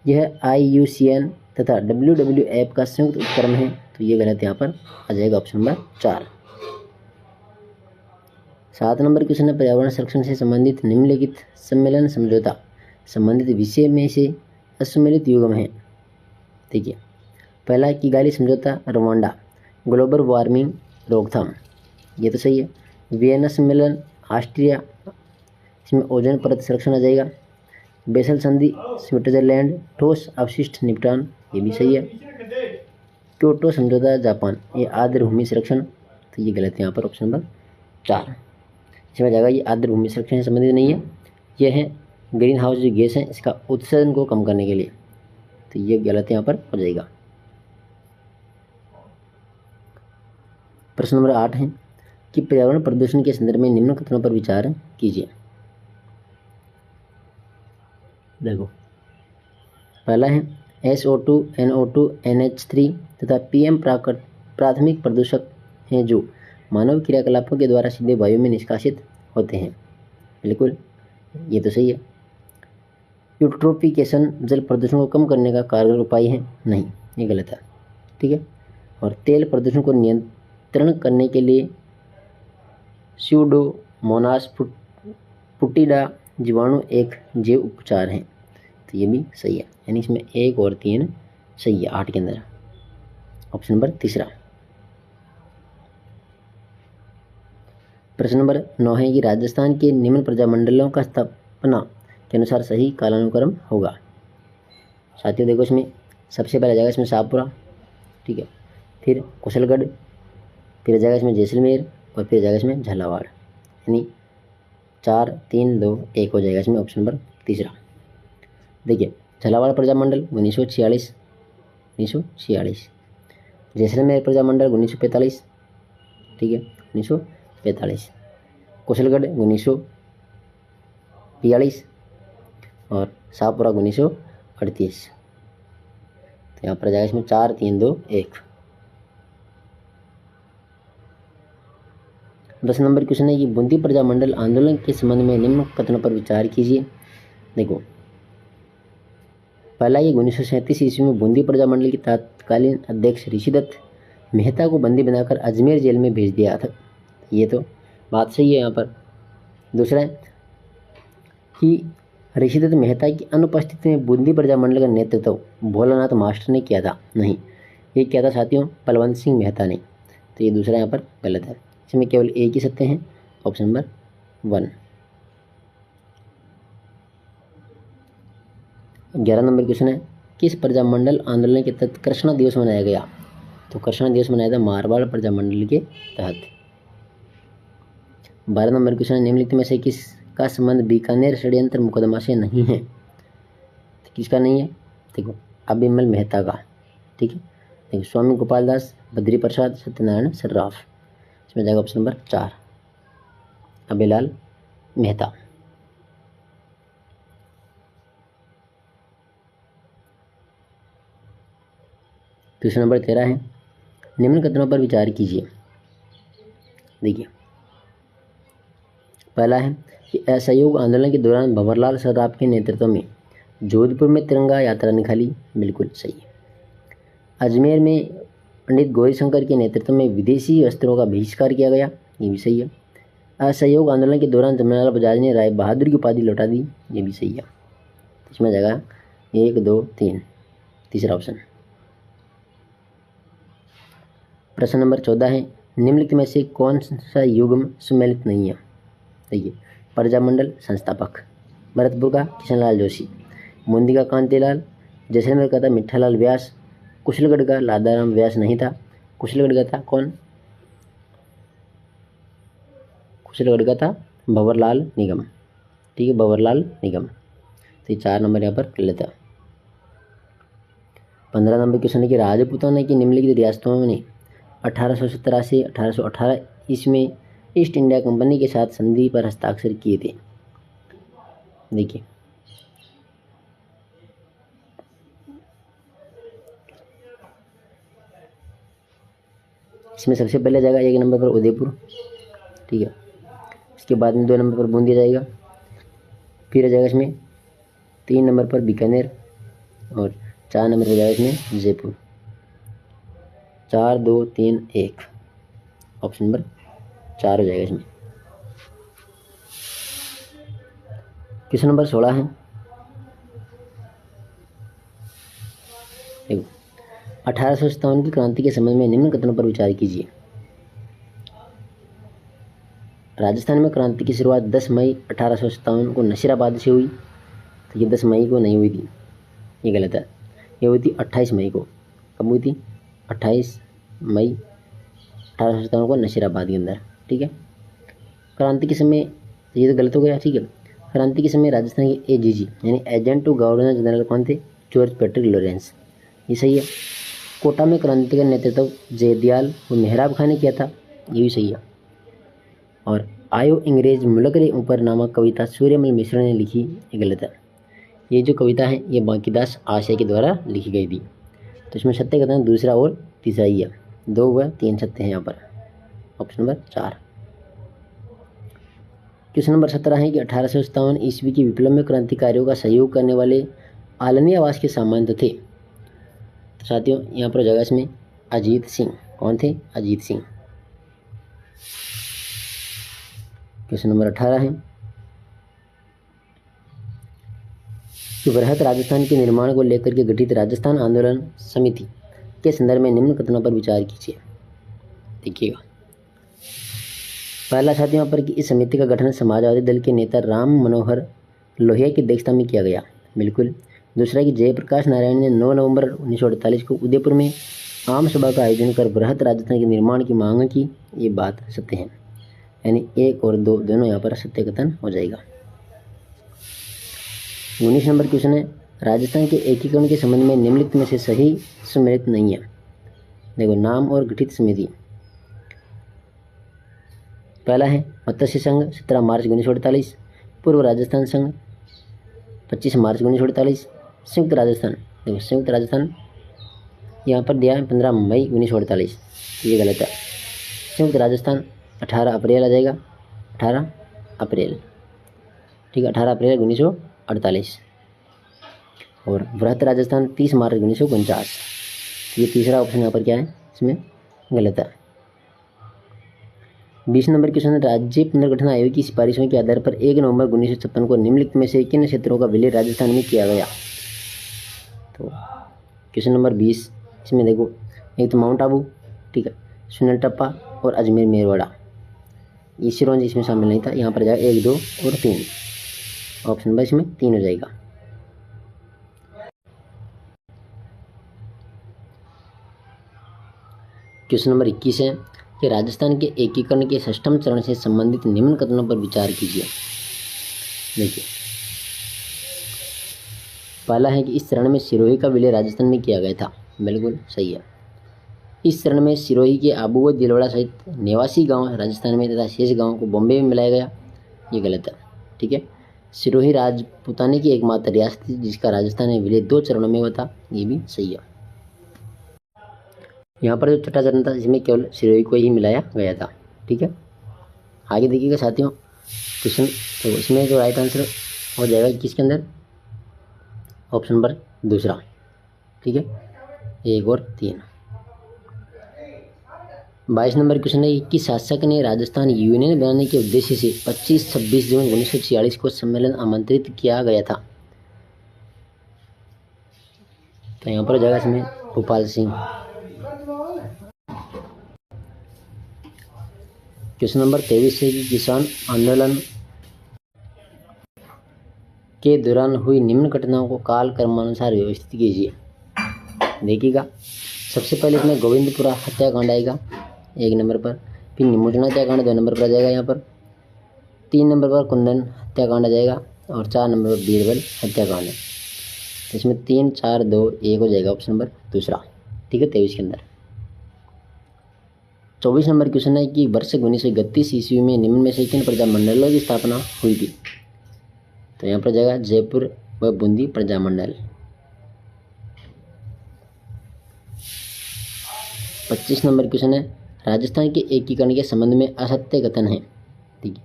यह IUCN तथा WWF का संयुक्त उपक्रम है, तो ये गलत यहाँ पर आ जाएगा ऑप्शन नंबर 4। 7 नंबर क्वेश्चन है पर्यावरण संरक्षण से संबंधित निम्नलिखित सम्मेलन समझौता संबंधित विषय में से असम्मिलित युग्म है। देखिए पहला किगाली समझौता रवांडा, ग्लोबल वार्मिंग रोकथाम, ये तो सही है। वियना सम्मेलन ऑस्ट्रिया, इसमें ओजोन परत संरक्षण आ जाएगा। बेसल संधि स्विट्जरलैंड, ठोस अवशिष्ट निपटान, ये भी सही है। क्योटो समझौता जापान, ये आर्द्र भूमि संरक्षण, तो ये गलत है यहाँ पर ऑप्शन नंबर 4। इसमें जाएगा ये आर्द्र भूमि संरक्षण से संबंधित नहीं है, यह है ग्रीन हाउस जो गैस है इसका उत्सर्जन को कम करने के लिए, तो ये गलत यहाँ पर हो जाएगा। प्रश्न नंबर 8 है कि पर्यावरण प्रदूषण के संदर्भ में निम्न कथनों पर विचार कीजिए। देखो पहला है SO2, NO2, NH3 तथा PM प्राथमिक प्रदूषक हैं जो मानव क्रियाकलापों के द्वारा सीधे वायु में निष्कासित होते हैं, बिल्कुल ये तो सही है। यूट्रोफिकेशन जल प्रदूषण को कम करने का कारगर उपाय है, नहीं ये गलत है। ठीक है, और तेल प्रदूषण को नियंत्रण करने के लिए स्यूडोमोनास पुटिडा जीवाणु एक जैव उपचार है, तो ये भी सही है, यानी इसमें 1 और 3 सही है 8 के अंदर। Option number 3। प्रश्न नंबर 9 है कि राजस्थान के निम्न प्रजामंडलों का स्थापना के अनुसार सही कालानुक्रम होगा। साथियों देखो इसमें सबसे पहले जाएगा इसमें शाहपुरा, ठीक है, फिर कुशलगढ़, फिर जाएगा इसमें जैसलमेर और फिर जाएगा इसमें झालावाड़, यानी 4 3 2 1 हो जाएगा इसमें ऑप्शन नंबर 3। देखिए झालावाड़ प्रजामंडल 1946, जैसलमेर प्रजामंडल 1945, ठीक है 1945, कुशलगढ़ 1942 और शाहपुरा 1938। तो यहाँ पर जाएगा इसमें 4 3 2 1। 10 नंबर क्वेश्चन है कि बूंदी प्रजामंडल आंदोलन के संबंध में निम्न कथनों पर विचार कीजिए। देखो पहला ये 1937 ईस्वी में बूंदी प्रजामंडल के तत्कालीन अध्यक्ष ऋषिदत्त मेहता को बंदी बनाकर अजमेर जेल में भेज दिया था। ये तो बात सही है यहाँ पर। दूसरा है कि ऋषिदत्त मेहता की अनुपस्थिति में बूंदी प्रजामंडल का नेतृत्व भोलानाथ मास्टर ने किया था। नहीं, ये किया था साथियों बलवंत सिंह मेहता ने। तो ये दूसरा यहाँ पर गलत है। इसमें केवल एक ही सत्य हैं, ऑप्शन नंबर 1। 11 नंबर क्वेश्चन है, किस प्रजामंडल आंदोलन के तहत कृष्णा दिवस मनाया गया? तो कृष्णा दिवस मनाया था मारवाड़ प्रजामंडल के तहत। 12 नंबर क्वेश्चन है, निम्नलिखित में से किसका संबंध बीकानेर षड्यंत्र मुकदमा से नहीं है? तो किसका नहीं है? देखो, अभिमल मेहता का। ठीक है, देखो, स्वामी गोपाल दास, बद्री प्रसाद, सत्यनारायण सर्राफ। इसमें जाएगा option number 4, Abhilal Mehta. Question number 13 है, निम्न कथनों पर विचार कीजिए। देखिए, पहला है कि असहयोग आंदोलन के दौरान भंवरलाल सर्राफ के नेतृत्व में जोधपुर में तिरंगा यात्रा निकाली। बिल्कुल सही है। अजमेर में पंडित गौरीशंकर के नेतृत्व में विदेशी वस्त्रों का बहिष्कार किया गया। ये भी सही है। असहयोग आंदोलन के दौरान जमनालाल बजाज ने राय बहादुर की उपाधि लौटा दी। ये भी सही है। इसमें जाएगा 1, 2, 3, तीसरा ऑप्शन। प्रश्न नंबर 14 है, निम्नलिखित में से कौन सा युग्म सम्मिलित नहीं है? देखिए, प्रजामंडल संस्थापक भरतपुर का किशनलाल जोशी, बूंदी का कांतिलाल, जैसलमेर का था मिठालाल व्यास, कुशलगढ़ का लादाराम व्यास नहीं था। कुशलगढ़ का था कौन? कुशलगढ़ का था भंवरलाल निगम। ठीक है, भंवरलाल निगम। तो 4 नंबर यहाँ पर गलत है। 15 नंबर क्वेश्चन है कि राजपूतों ने कि निम्नलिखित रियासतों ने 1817 से 1818 ईस्वी में ईस्ट इंडिया कंपनी के साथ संधि पर हस्ताक्षर किए थे। देखिए, इसमें सबसे पहले जाएगा 1 नंबर पर उदयपुर। ठीक है, इसके बाद में 2 नंबर पर बूंदी जाएगा, फिर आ जाएगा इसमें 3 नंबर पर बीकानेर और 4 नंबर पर जाएगा इसमें जयपुर। 4, 2, 3, 1, ऑप्शन नंबर 4 हो जाएगा इसमें। क्वेश्चन नंबर 16 है, देखो, 1857 की क्रांति के संबंध में निम्न कथनों पर विचार कीजिए। राजस्थान में क्रांति की शुरुआत 10 मई 1857 को नसीराबाद से हुई। तो ये 10 मई को नहीं हुई थी, ये गलत है। ये हुई थी 28 मई को। कब हुई थी? 28 मई 1857 को नसीराबाद के अंदर। ठीक है, क्रांति के समय, ये तो गलत हो गया। ठीक है, क्रांति के समय राजस्थान के एजीजी यानी एजेंट टू गवर्नर जनरल कौन थे? George Patrick Lawrence. ये सही है। कोटा में क्रांति का नेतृत्व जयदयाल और मेहराब खां ने किया था। ये भी सही है। और आयो अंग्रेज मुल्क रे ऊपर नामक कविता सूर्यमल मिश्र ने लिखी। ये गलत है। ये जो कविता है ये बांकीदास आशय के द्वारा लिखी गई थी। तो इसमें सत्य कथन दूसरा और तीसरा ही है। 2 व 3 सत्य हैं यहाँ पर, ऑप्शन नंबर 4। क्वेश्चन नंबर 17 है कि 1857 ईस्वी की विप्लव में क्रांतिकारियों का सहयोग करने वाले आलनी आवास के सामंत थे। तो साथियों यहाँ पर जगह इसमें अजीत सिंह। कौन थे? अजीत सिंह। क्वेश्चन नंबर 18 है कि वृहत राजस्थान के निर्माण को लेकर के गठित राजस्थान आंदोलन समिति के संदर्भ में निम्न कथनों पर विचार कीजिए। देखिएगा, पहला साथ यहाँ पर कि इस समिति का गठन समाजवादी दल के नेता राम मनोहर लोहिया की अध्यक्षता में किया गया। बिल्कुल। दूसरा कि जयप्रकाश नारायण ने 9 नवंबर 1948 को उदयपुर में आम सभा का आयोजन कर बृहत राजस्थान के निर्माण की मांग की। ये बात सत्य है, यानी 1 और 2 दोनों यहाँ पर सत्य कथन हो जाएगा। 19 नंबर क्वेश्चन है, राजस्थान के एकीकरण के संबंध में निम्नलिखित में से सही सम्मिलित नहीं है। देखो, नाम और गठित समिति। पहला है मत्स्य संघ 17 मार्च 1948, पूर्व राजस्थान संघ 25 मार्च 1948, संयुक्त राजस्थान। देखो, संयुक्त राजस्थान यहाँ पर दिया है 15 मई 1948। ये गलत है। संयुक्त राजस्थान 18 अप्रैल आ जाएगा, 18 अप्रैल। ठीक है, 18 अप्रैल 1948। और वृहत राजस्थान 30 मार्च 1949। ये तीसरा ऑप्शन यहाँ पर क्या है इसमें? गलत है। 20 नंबर क्वेश्चन है, राज्य पुनर्गठन आयोग की सिफारिशों के आधार पर 1 नवंबर 1956 को निम्नलिखित में से किन क्षेत्रों का विलय राजस्थान में किया गया। तो क्वेश्चन नंबर 20, इसमें देखो, एक तो माउंट आबू, ठीक है, सुनील टप्पा और अजमेर मेरवाड़ा। ये सिरोंज इसमें शामिल नहीं था। यहाँ पर जाएगा 1, 2 और 3। ऑप्शन नंबर इसमें 3 हो जाएगा। क्वेश्चन नंबर 21 है कि राजस्थान के एकीकरण के 6वें चरण से संबंधित निम्न कथनों पर विचार कीजिए। देखिए, पहला है कि इस चरण में सिरोही का विलय राजस्थान में किया गया था। बिल्कुल सही है। इस चरण में सिरोही के आबू व दिलवाड़ा सहित निवासी गांव राजस्थान में तथा शेष गांवों को बॉम्बे में मिलाया गया। ये गलत है। ठीक है, सिरोही राजपूताने की एकमात्र रियासत थी जिसका राजस्थान में विलय 2 चरणों में हुआ था। ये भी सही है। यहाँ पर जो छठा चरण था जिसमें केवल सिरोही को ही मिलाया गया था। ठीक है, आगे देखिएगा साथियों क्वेश्चन, तो इसमें जो राइट आंसर हो जाएगा किसके अंदर, ऑप्शन नंबर 2। ठीक है, 1 और 3। 22 नंबर क्वेश्चन है कि शासक ने राजस्थान यूनियन बनाने के उद्देश्य से 25-26 जून 1946 को सम्मेलन आमंत्रित किया गया था। तो यहाँ पर जाएगा इसमें भोपाल सिंह। क्वेश्चन नंबर 23 है कि किसान आंदोलन के दौरान हुई निम्न घटनाओं को काल क्रमानुसार व्यवस्थित कीजिए। देखिएगा, सबसे पहले इसमें गोविंदपुरा हत्याकांड आएगा 1 नंबर पर, फिर निमोचना हत्याकांड 2 नंबर पर आ जाएगा। यहाँ पर 3 नंबर पर कुंदन हत्याकांड आ जाएगा और 4 नंबर पर बीरबल हत्याकांड है। तो इसमें 3, 4, 2, 1 हो जाएगा ऑप्शन नंबर 2। ठीक है, 23 के अंदर। 24 नंबर क्वेश्चन है कि वर्ष 1931 ईस्वी में निम्न में से किन प्रजामंडलों की स्थापना हुई थी। तो यहाँ पर जाएगा जयपुर व बूंदी प्रजामंडल। 25 नंबर क्वेश्चन है, राजस्थान के एकीकरण के संबंध में असत्य कथन है। ठीक है,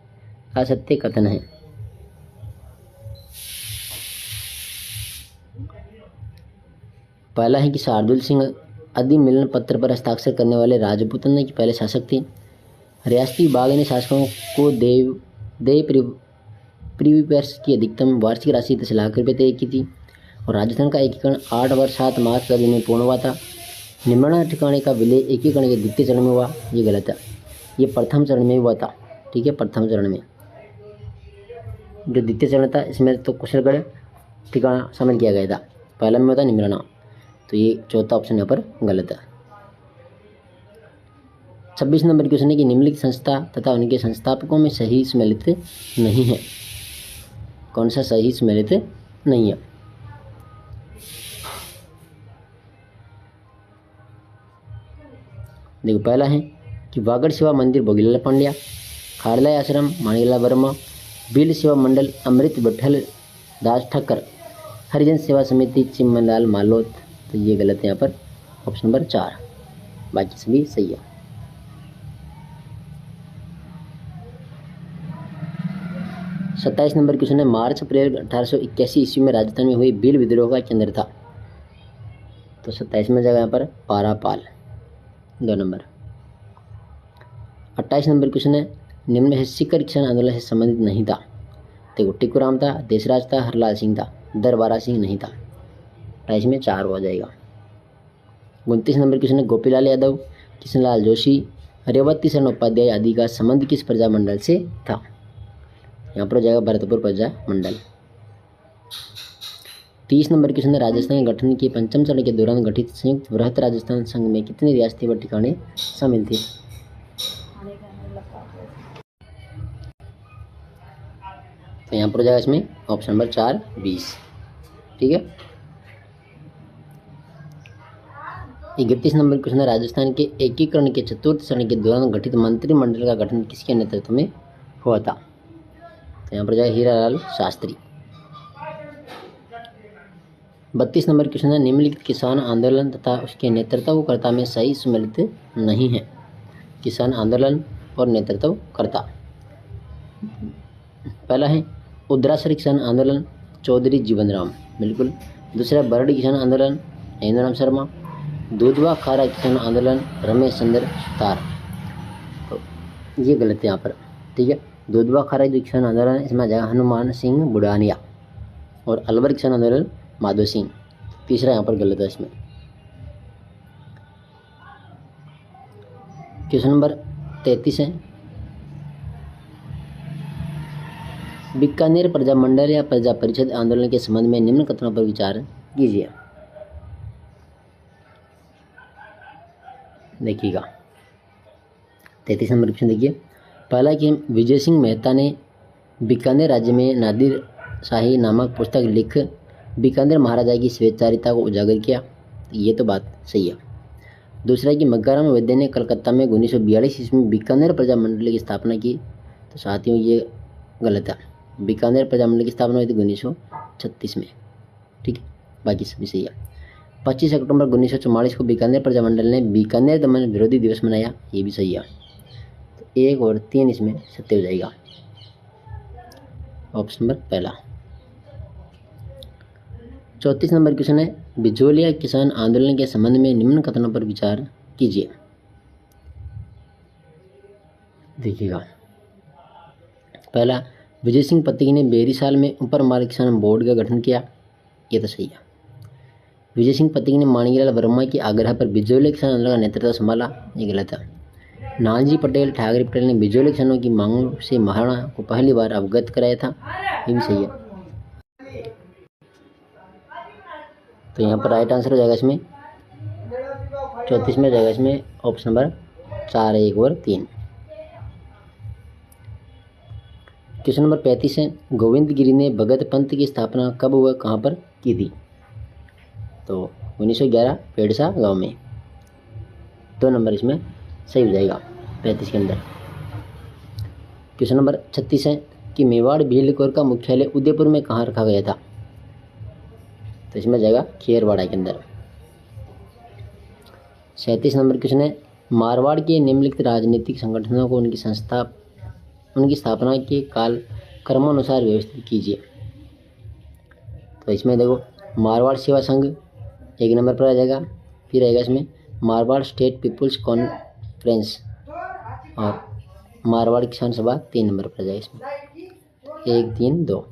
असत्य कथन है। पहला है कि शार्दुल सिंह अधिमिलन पत्र पर हस्ताक्षर करने वाले राजपूताना के पहले शासक थे। रियासती विभाग ने शासकों को देय प्रीविपर्स की अधिकतम वार्षिक राशि 10 लाख रुपये तय की थी और राजस्थान का एकीकरण 8 वर्ष 7 मास का दिन में पूर्ण हुआ था। निम्न ठिकाने का विलय एकीकरण के द्वितीय चरण में हुआ। ये गलत है, ये प्रथम चरण में हुआ था। ठीक है, प्रथम चरण में। जो द्वितीय चरण था इसमें तो कुशलगढ़ ठिकाना शामिल किया गया था, पहला में होता निम्रना। तो ये चौथा ऑप्शन यहाँ पर गलत है। 26 नंबर क्वेश्चन है कि निम्नलिखित संस्था तथा उनके संस्थापकों में सही सम्मिलित नहीं है। कौन सा सही सम्मिलित नहीं है। देखो, पहला है कि वागड़ सेवा मंदिर भोगीलाल पांड्या, खाड़लाई आश्रम माणिकलाल वर्मा, बिल सेवा मंडल अमृत भट्टल दास ठक्कर, हरिजन सेवा समिति चिम्मनलाल मालोत। तो ये गलत है यहाँ पर, ऑप्शन नंबर 4। बाकी सभी सही है। सत्ताईस नंबर क्वेश्चन है, मार्च अप्रैल 1881 ईस्वी में राजस्थान में हुई भील विद्रोह का केंद्र था। तो 27 में जगह यहाँ पर पारापाल 2 नंबर। 28 नंबर क्वेश्चन है, निम्न में से सीकर किसान आंदोलन से संबंधित नहीं था। देखो, टिक्कूराम था, देशराज था, हरलाल सिंह था, दरबारा सिंह नहीं था। 28 में 4 हो जाएगा। 29 नंबर क्वेश्चन है, गोपीलाल यादव, किशनलाल जोशी, रेवती शरण उपाध्याय आदि का संबंध किस प्रजामंडल से था। यहाँ पर हो जाएगा भरतपुर प्रजामंडल। 30 नंबर क्वेश्चन है, राजस्थान के गठन के 5वें चरण के दौरान गठित संयुक्त बृहत राजस्थान संघ में कितनी रियासतें व ठिकाने शामिल थे। तो यहाँ पर हो जाएगा इसमें ऑप्शन नंबर 4, 20। ठीक है। 31 नंबर क्वेश्चन है, राजस्थान के एकीकरण के 4th चरण के दौरान गठित मंत्रिमंडल का गठन किसके नेतृत्व में हुआ था। तो यहाँ पर जाएगा हीरालाल शास्त्री। 32 नंबर क्वेश्चन है, निम्नलिखित किसान आंदोलन तथा उसके नेतृत्वकर्ता में सही सम्मिलित नहीं है। किसान आंदोलन और नेतृत्वकर्ता, पहला है उद्रासर किसान आंदोलन चौधरी जीवन राम, बिल्कुल। दूसरा बरड़ी किसान आंदोलन नरेंद्र राम शर्मा। दूधवा खारा किसान आंदोलन रमेश चंद्र सुतार। तो ये गलत है यहाँ पर, ठीक है। दूधवा खारा जो किसान आंदोलन इसमें आ जाएगा हनुमान सिंह बुढ़ानिया, और अलवर किसान आंदोलन माधो सिंह। तीसरा यहाँ पर गलत है इसमें। क्वेश्चन नंबर 33 है, बीकानेर प्रजा मंडल या प्रजा परिषद आंदोलन के संबंध में निम्न कथनों पर विचार कीजिए। देखिएगा 33 नंबर क्वेश्चन देखिए। पहला कि विजय सिंह मेहता ने बीकानेर राज्य में नादिर शाही नामक पुस्तक लिख बीकानेर महाराजा की स्वेच्छाचारिता को उजागर किया। ये तो बात सही है। दूसरा कि मक्काराम वैद्य ने कलकत्ता में 1942 ईस्वी में बीकानेर प्रजा मंडल की स्थापना की। तो साथियों ये गलत है, बीकानेर प्रजा मंडल की स्थापना हुई थी 1936 में, ठीक है। बाकी सभी सही है। 25 अक्टूबर 1944 को बीकानेर प्रजा मंडल ने बीकानेर दमन विरोधी दिवस मनाया। ये भी सही है। तो 1 और 3 इसमें सत्य हो जाएगा, ऑप्शन नंबर पहला। 34 नंबर क्वेश्चन है, बिजोलिया किसान आंदोलन के संबंध में निम्न कथनों पर विचार कीजिए। देखिएगा पहला, विजय सिंह पत्तगी ने बेरीसाल में ऊपर माल किसान बोर्ड का गठन किया। ये तो सही है। विजय सिंह पत्तगी ने माणिकलाल वर्मा के आग्रह पर बिजोलिया किसान आंदोलन का नेतृत्व संभाला। ये गलत है। नानाजी पटेल ठाकरे पटेल ने बिजोलिया किसानों की मांगों से महाराणा को पहली बार अवगत कराया था। ये भी सही है। तो यहाँ पर राइट आंसर हो जाएगा इसमें 34 में जाएगा इसमें ऑप्शन नंबर 4, 1 और 3। क्वेश्चन नंबर 35 है, गोविंद गिरी ने भगत पंथ की स्थापना कब व कहाँ पर की थी। तो 1911 पेड़सा गांव में। 2 नंबर इसमें सही हो जाएगा 35 के अंदर। क्वेश्चन नंबर 36 है कि मेवाड़ भील कोर का मुख्यालय उदयपुर में कहाँ रखा गया था। तो इसमें जाएगा खेरवाड़ा के अंदर। 37 नंबर क्वेश्चन है, मारवाड़ के निम्नलिखित राजनीतिक संगठनों को उनकी स्थापना के काल क्रमानुसार व्यवस्थित कीजिए। तो इसमें देखो मारवाड़ सेवा संघ 1 नंबर पर आ जाएगा। फिर आएगा इसमें मारवाड़ स्टेट पीपुल्स कॉन्फ्रेंस और मारवाड़ किसान सभा 3 नंबर पर आ जाएगा इसमें 1, 3, 2।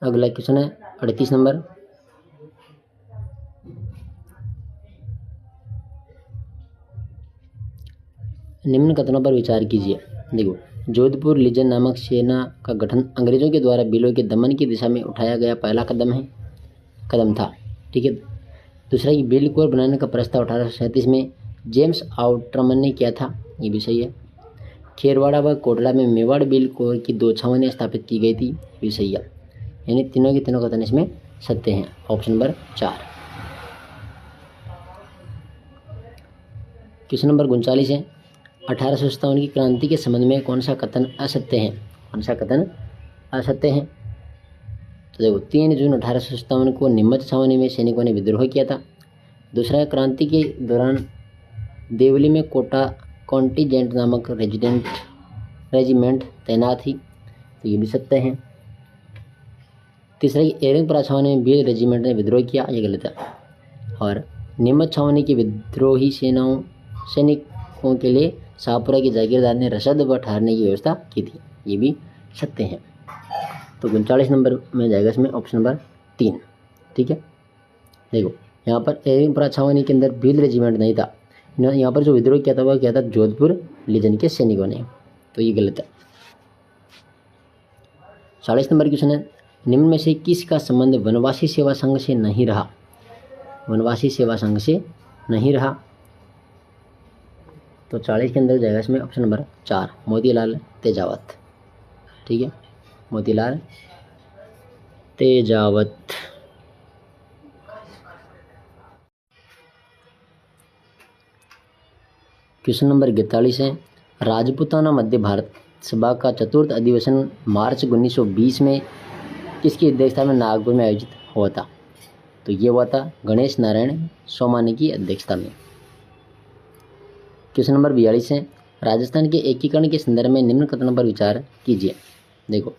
अगला क्वेश्चन है 38 नंबर, निम्न कथनों पर विचार कीजिए। देखो जोधपुर लीजन नामक सेना का गठन अंग्रेजों के द्वारा बिलों के दमन की दिशा में उठाया गया पहला कदम था, ठीक है। दूसरा कि बिल कोर बनाने का प्रस्ताव 1837 में जेम्स आउटरमन ने किया था। ये भी सही है। खेरवाड़ा व कोटड़ा में मेवाड़ बिल कोर की 2 छावनियाँ स्थापित की गई थी। ये भी सही है। यानी तीनों के तीनों कथन इसमें सत्य हैं, ऑप्शन नंबर 4। क्वेश्चन नंबर 39 है, 1857 की क्रांति के संबंध में कौन सा कथन असत्य है। कौन सा कथन असत्य है। तो देखो 3 जून 1857 को नीमच छावनी में सैनिकों ने विद्रोह किया था। दूसरा, क्रांति के दौरान देवली में कोटा कॉन्टीजेंट नामक रेजिमेंट तैनात थी। तो ये भी सत्य है। तीसरा, एरिंगपुरा छावनी में भील रेजिमेंट ने विद्रोह किया। ये गलत है। और नीमच छावनी के विद्रोही सैनिकों के लिए शाहपुरा के जागीरदार ने रसद व ठहरने की व्यवस्था की थी। ये भी सत्य है। तो 39 नंबर में जाएगा इसमें ऑप्शन नंबर 3, ठीक है। देखो यहाँ पर एरिंगपुरा छावनी के अंदर भील रेजिमेंट नहीं था। यहाँ पर जो विद्रोह किया था वह किया था जोधपुर लीजन के सैनिकों ने। तो ये गलत है। 40 नंबर क्वेश्चन है, निम्न में से किसका संबंध वनवासी सेवा संघ से नहीं रहा। वनवासी सेवा संघ से नहीं रहा। तो 40 के अंदर जाएगा इसमें ऑप्शन नंबर 4, मोतीलाल तेजावत, ठीक है। मोतीलाल तेजावत। क्वेश्चन नंबर 41 है, राजपूताना मध्य भारत सभा का 4th अधिवेशन मार्च 1920 में किसकी अध्यक्षता में नागपुर में आयोजित हुआ था। तो ये हुआ था गणेश नारायण सोमानी की अध्यक्षता में। क्वेश्चन नंबर 42 है, राजस्थान के एकीकरण के संदर्भ में निम्न कथनों पर विचार कीजिए। देखो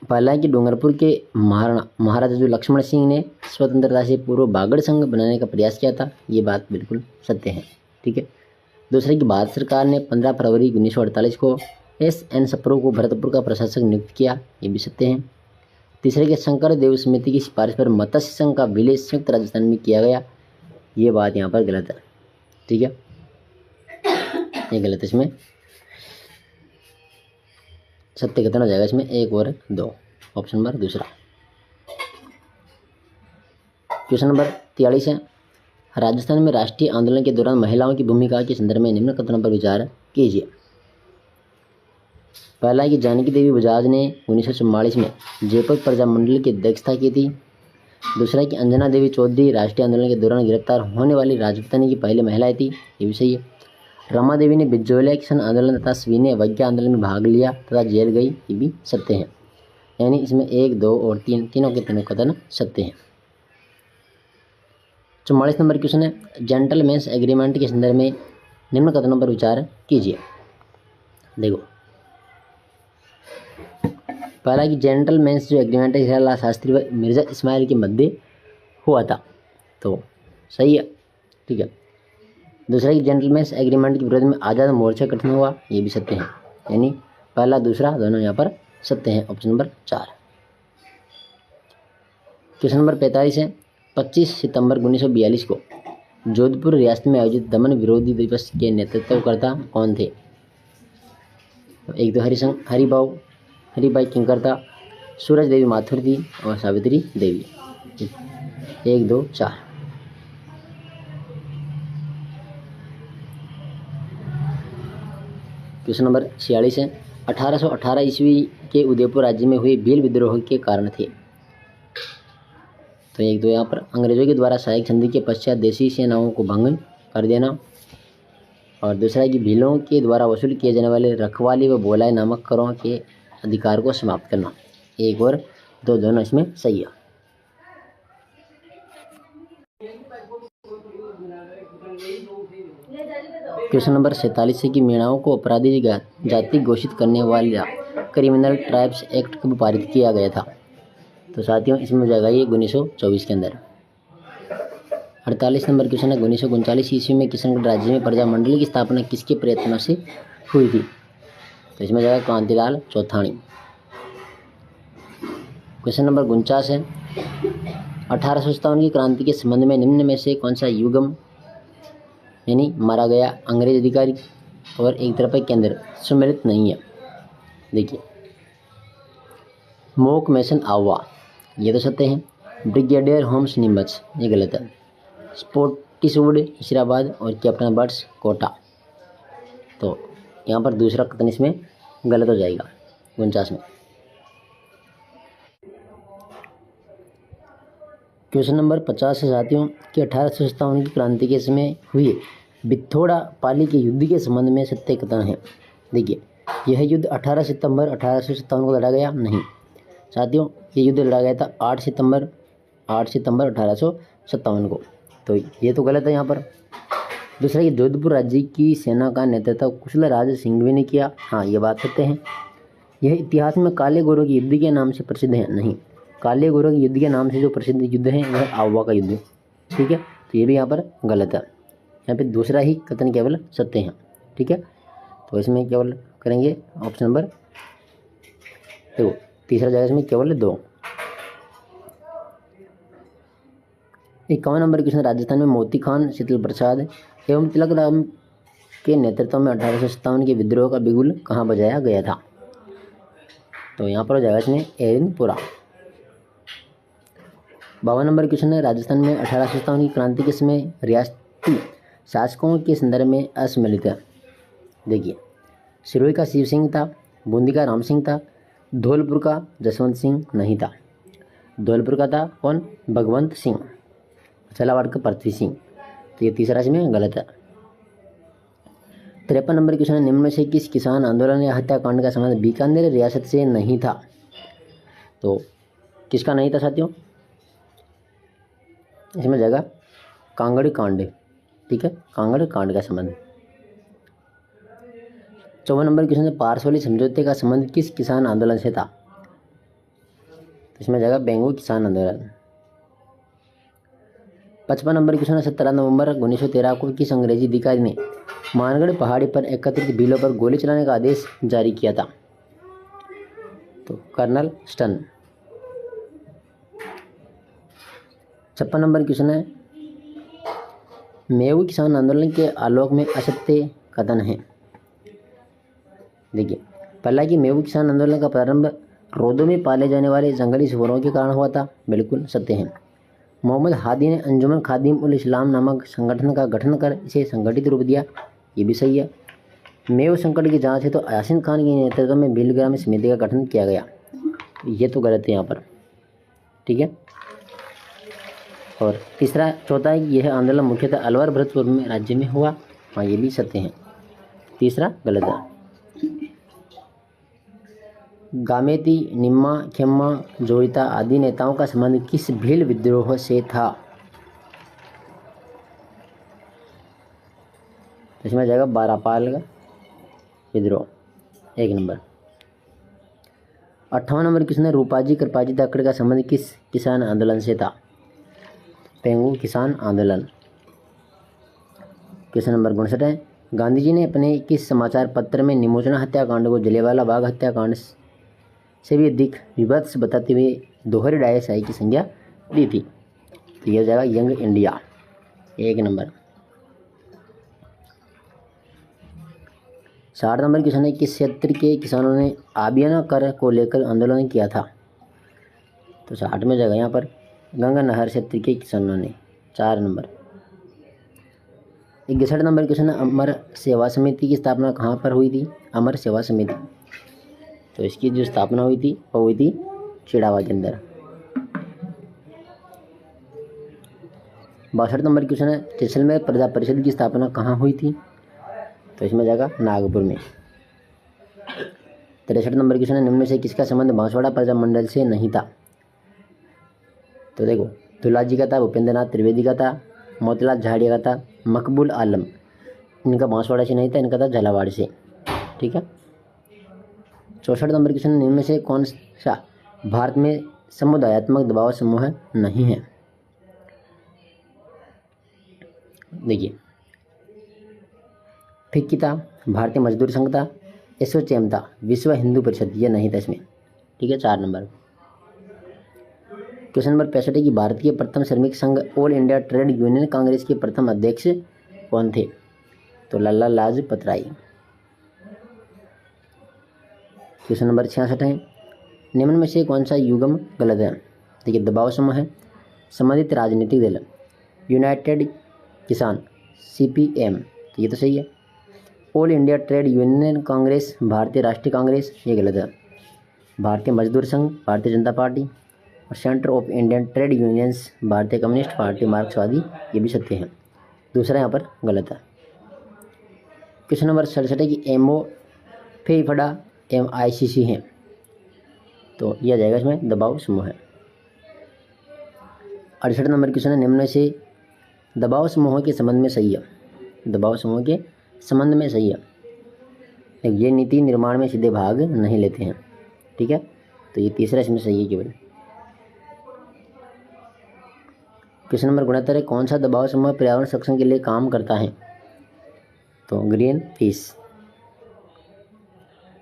पहला है कि डूंगरपुर के महाराजा जो लक्ष्मण सिंह ने स्वतंत्रता से पूर्व बागड़ संघ बनाने का प्रयास किया था, ये बात बिल्कुल सत्य है। ठीक है। दूसरा कि भारत सरकार ने 15 फरवरी 1948 को S.N. सप्रू को भरतपुर का प्रशासक नियुक्त किया, ये भी सत्य है। तीसरे कि शंकर देव समिति की सिफारिश पर मत्स्य संघ का विलय संयुक्त राजस्थान में किया गया, ये बात यहाँ पर गलत है। ठीक है, ये गलत है। इसमें सत्य कितना हो जाएगा? इसमें 1 और 2, ऑप्शन नंबर दूसरा। क्वेश्चन नंबर 43 है, राजस्थान में राष्ट्रीय आंदोलन के दौरान महिलाओं की भूमिका के संदर्भ में निम्न कथनों पर विचार कीजिए। पहला है कि जानकी देवी बजाज ने 1944 में जयपुर प्रजामंडल की अध्यक्षता की थी। दूसरा है कि अंजना देवी चौधरी राष्ट्रीय आंदोलन के दौरान गिरफ्तार होने वाली राजपूतानी की पहली महिला थी, ये भी सही है। रमा देवी ने बिजोलिया किसान आंदोलन तथा स्वीने अवज्ञा आंदोलन में भाग लिया तथा जेल गई, ये भी सत्य है। यानी इसमें 1, 2 और 3 तीनों के तीनों कथन सत्य हैं। 44 नंबर क्वेश्चन है, जेंटलमैन्स एग्रीमेंट के संदर्भ में निम्न कथनों पर विचार कीजिए। देखो, पहला कि जेंटलमैन्स जो एग्रीमेंट है लाला शास्त्री व मिर्जा इस्माइल के मध्य हुआ था, तो सही है। ठीक है। दूसरा कि जेंटलमैन्स एग्रीमेंट के विरोध में आज़ाद मोर्चा गठन हुआ, ये भी सत्य है। यानी पहला दूसरा दोनों यहाँ पर सत्य हैं, ऑप्शन नंबर 4। क्वेश्चन नंबर 45 है, 25 सितंबर 1942 को जोधपुर रियासत में आयोजित दमन विरोधी दिवस के नेतृत्वकर्ता कौन थे? तो एक तो हरिभाई किंकरता, सूरज देवी माथुर थी और सावित्री देवी। 1, 2, 4। क्वेश्चन नंबर 46 है, 1818 ईस्वी के उदयपुर राज्य में हुए भील विद्रोह के कारण थे। तो 1, 2 यहाँ पर अंग्रेजों के द्वारा सहायक संधि के पश्चात देशी सेनाओं को भंग कर देना, और दूसरा है कि भीलों के द्वारा वसूल किए जाने वाले रखवाली व बोलाई नामक करों के अधिकार को समाप्त करना। 1 और 2 दोनों इसमें सही है। क्वेश्चन नंबर 47 है कि मेणाओं को अपराधी जाति घोषित करने वाला क्रिमिनल ट्राइब्स एक्ट कब पारित किया गया था? तो साथियों इसमें हो जाएगा ये 1924 के अंदर। 48 नंबर क्वेश्चन है, 1939 ईस्वी में किशनगढ़ राज्य में प्रजामंडल की स्थापना किसके प्रयत्नों से हुई थी? तो इसमें जाएगा कांतिलाल चौथाणी। क्वेश्चन नंबर 49 है, 1857 की क्रांति के संबंध में निम्न में से कौन सा युगम यानी मारा गया अंग्रेज अधिकारी और एक तरफ केंद्र सम्मिलित नहीं है? देखिए, मोक मैसन आवा, ये तो सत्य है। ब्रिगेडियर होम्स निम्बच, ये गलत है। स्पोर्टिसवुड हिशराबाद और कैप्टन बर्ड्स कोटा, तो यहाँ पर दूसरा कथन इसमें गलत हो जाएगा 49 में। क्वेश्चन नंबर 50 है साथियों कि 1857 की क्रांति के समय हुए बिथोड़ा पाली के युद्ध के संबंध में सत्य कथन है। देखिए, यह युद्ध 18 सितंबर 1857 को लड़ा गया नहीं साथियों, ये युद्ध लड़ा गया था 8 सितंबर 1857 को, तो ये तो गलत है यहाँ पर। दूसरा कि जोधपुर राज्य की सेना का नेतृत्व कुशल राज सिंघवी ने किया, हाँ ये बात सत्य है। यह इतिहास में काले गोरों के युद्ध के नाम से प्रसिद्ध है, नहीं, काले गोरों के युद्ध के नाम से जो प्रसिद्ध युद्ध है वह आवा का युद्ध। ठीक है, तो ये भी यहाँ पर गलत है। यहाँ पे दूसरा ही कथन केवल सत्य है। ठीक है, तो इसमें केवल करेंगे ऑप्शन नंबर, देखो तीसरा जाएगा इसमें केवल 2। 51 नंबर क्वेश्चन, राजस्थान में मोती खान, शीतल प्रसाद एवं तिलक राम के नेतृत्व में 1857 के विद्रोह का बिगुल कहाँ बजाया गया था? तो यहाँ पर हो जाएगा इसमें एरनपुरा। 52 नंबर क्वेश्चन है, राजस्थान में 1857 की क्रांति के समय रियासती शासकों के संदर्भ में असम्मिलित है। देखिए, सिरोही का शिव सिंह था, बूंदी का राम सिंह था, धौलपुर का जसवंत सिंह नहीं था। धौलपुर का था कौन? भगवंत सिंह। झालावाड़ का पृथ्वी सिंह, तो ये तीसरा इसमें गलत है। 53 नंबर क्वेश्चन है, निम्न में से किस किसान आंदोलन या हत्याकांड का संबंध बीकानेर रियासत से नहीं था? तो किसका नहीं था साथियों? इसमें जाएगा कांगड़ कांड। ठीक है, कांगड़ कांड का संबंध। 54 नंबर क्वेश्चन है, पारसौली समझौते का संबंध किस किसान आंदोलन से था? इसमें जाएगा बेंगू किसान आंदोलन। 55 नंबर क्वेश्चन है 17 नवंबर 1913 को किस अंग्रेजी अधिकारी ने मानगढ़ पहाड़ी पर एकत्रित भीलों पर गोली चलाने का आदेश जारी किया था? तो कर्नल स्टन। 56 नंबर क्वेश्चन है मेऊ किसान आंदोलन के आलोक में असत्य कथन है। देखिए, पहला कि मेऊ किसान आंदोलन का प्रारंभ रोदों में पाले जाने वाले जंगली सुअरों के कारण हुआ था, बिल्कुल सत्य है। मोहम्मद हादी ने अंजुमन खादिम उल इस्लाम नामक संगठन का गठन कर इसे संगठित रूप दिया, ये भी सही है। मेऊ संकट की जांच है तो यासीन खान के नेतृत्व में भीलग्राम समिति का गठन किया गया, ये तो गलत है यहाँ पर, ठीक है। और तीसरा चौथा है कि यह आंदोलन मुख्यतः अलवर भरतपुर में राज्य में हुआ, हाँ ये भी सत्य है, तीसरा गलत है। गामेती, निम्मा, खेम्मा, जोड़िता आदि नेताओं का संबंध किस भील विद्रोह से था? इसमें जाएगा बारापाल का विद्रोह, 1 नंबर। 58 नंबर क्वेश्चन है रूपाजी कृपाजी धाकड़ का संबंध किस किसान आंदोलन से था? पेंगू किसान आंदोलन। क्वेश्चन नंबर 59 है गांधी जी ने अपने किस समाचार पत्र में निमोचना हत्याकांड को जलियांवाला बाग हत्याकांड से भी अधिक विभत्स बताते हुए दोहरी डायसाई की संज्ञा दी थी? तो यह जाएगा young India, 1 number. 60 number question है किस क्षेत्र के किसानों ने आबियाना कर को लेकर आंदोलन किया था? तो 60 में जाएगा यहाँ पर गंगा नहर क्षेत्र के किसानों ने, 4 नंबर। 61 नंबर क्वेश्चन है अमर सेवा समिति की स्थापना कहाँ पर हुई थी? अमर सेवा समिति, तो इसकी जो स्थापना हुई थी वो हुई थी चिड़ावा के अंदर। 62 नंबर क्वेश्चन है जैसलमेर प्रजा परिषद की स्थापना कहाँ हुई थी? तो इसमें जाएगा नागपुर में। 63 नंबर क्वेश्चन है निम्न में से किसका संबंध बांसवाड़ा प्रजा मंडल से नहीं था? तो देखो दुलाजी का था, भूपेंद्र नाथ त्रिवेदी का था, मोतीलाल झाड़िया का था, मकबूल आलम, इनका बांसवाड़ा से नहीं था, इनका था झालावाड़ से, ठीक है। 64 नंबर क्वेश्चन निम्न में से कौन सा भारत में समुदायात्मक दबाव समूह नहीं है? देखिए फिक्की था, भारतीय मजदूर संघ था, एसोचैम था, विश्व हिंदू परिषद, ये नहीं था इसमें, ठीक है, 4 नंबर। क्वेश्चन नंबर 65 है कि भारत के प्रथम श्रमिक संघ all India trade union Congress के प्रथम अध्यक्ष कौन थे? तो लाला लाजपत राय। क्वेश्चन नंबर 66 है निम्न में से कौन सा युग्म गलत है? देखिए दबाव समूह है, संबंधित राजनीतिक दल, यूनाइटेड किसान, CPM, तो ये तो सही है। All India trade union Congress, भारतीय राष्ट्रीय कांग्रेस, ये गलत है। भारतीय मजदूर संघ, भारतीय जनता पार्टी, और centre of Indian trade unions, भारतीय कम्युनिस्ट पार्टी मार्क्सवादी, ये भी सत्य है, दूसरा यहाँ पर गलत है। क्वेश्चन नंबर 67 है कि MO फेफड़ा MICC है, तो यह जाएगा इसमें दबाव समूह है। 68 नंबर क्वेश्चन है निम्न में से दबाव समूह के संबंध में सही है? दबाव समूह के संबंध में सही है, ये नीति निर्माण में सीधे भाग नहीं लेते हैं, ठीक है, तो ये तीसरा इसमें सही है केवल। क्वेश्चन नंबर 69 है कौन सा दबाव समूह पर्यावरण संरक्षण के लिए काम करता है? तो ग्रीन पीस।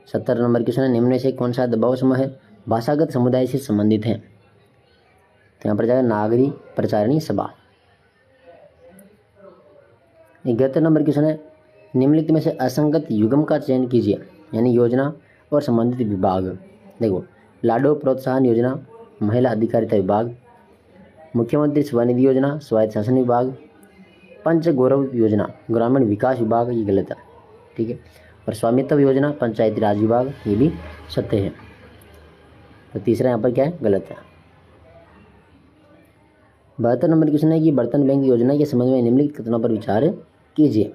70 नंबर क्वेश्चन है निम्न में से कौन सा दबाव समूह है भाषागत समुदाय से संबंधित है? तो यहाँ पर जाएगा नागरी प्रचारणी सभा। 71 नंबर क्वेश्चन है निम्नलिखित में से असंगत युग्म का चयन कीजिए, यानी योजना और संबंधित विभाग। देखो लाडो प्रोत्साहन योजना, महिला अधिकारिता विभाग, मुख्यमंत्री स्वनिधि योजना, स्वायत्त शासन विभाग, पंच गौरव योजना, ग्रामीण विकास विभाग, ये गलत है, ठीक है, और स्वामित्व योजना, पंचायती राज विभाग, ये भी सत्य है, तो तीसरा यहाँ पर क्या है? गलत है। 72 नंबर क्वेश्चन है कि बर्तन बैंक योजना के संबंध में निम्नलिखित कथनों पर विचार कीजिए।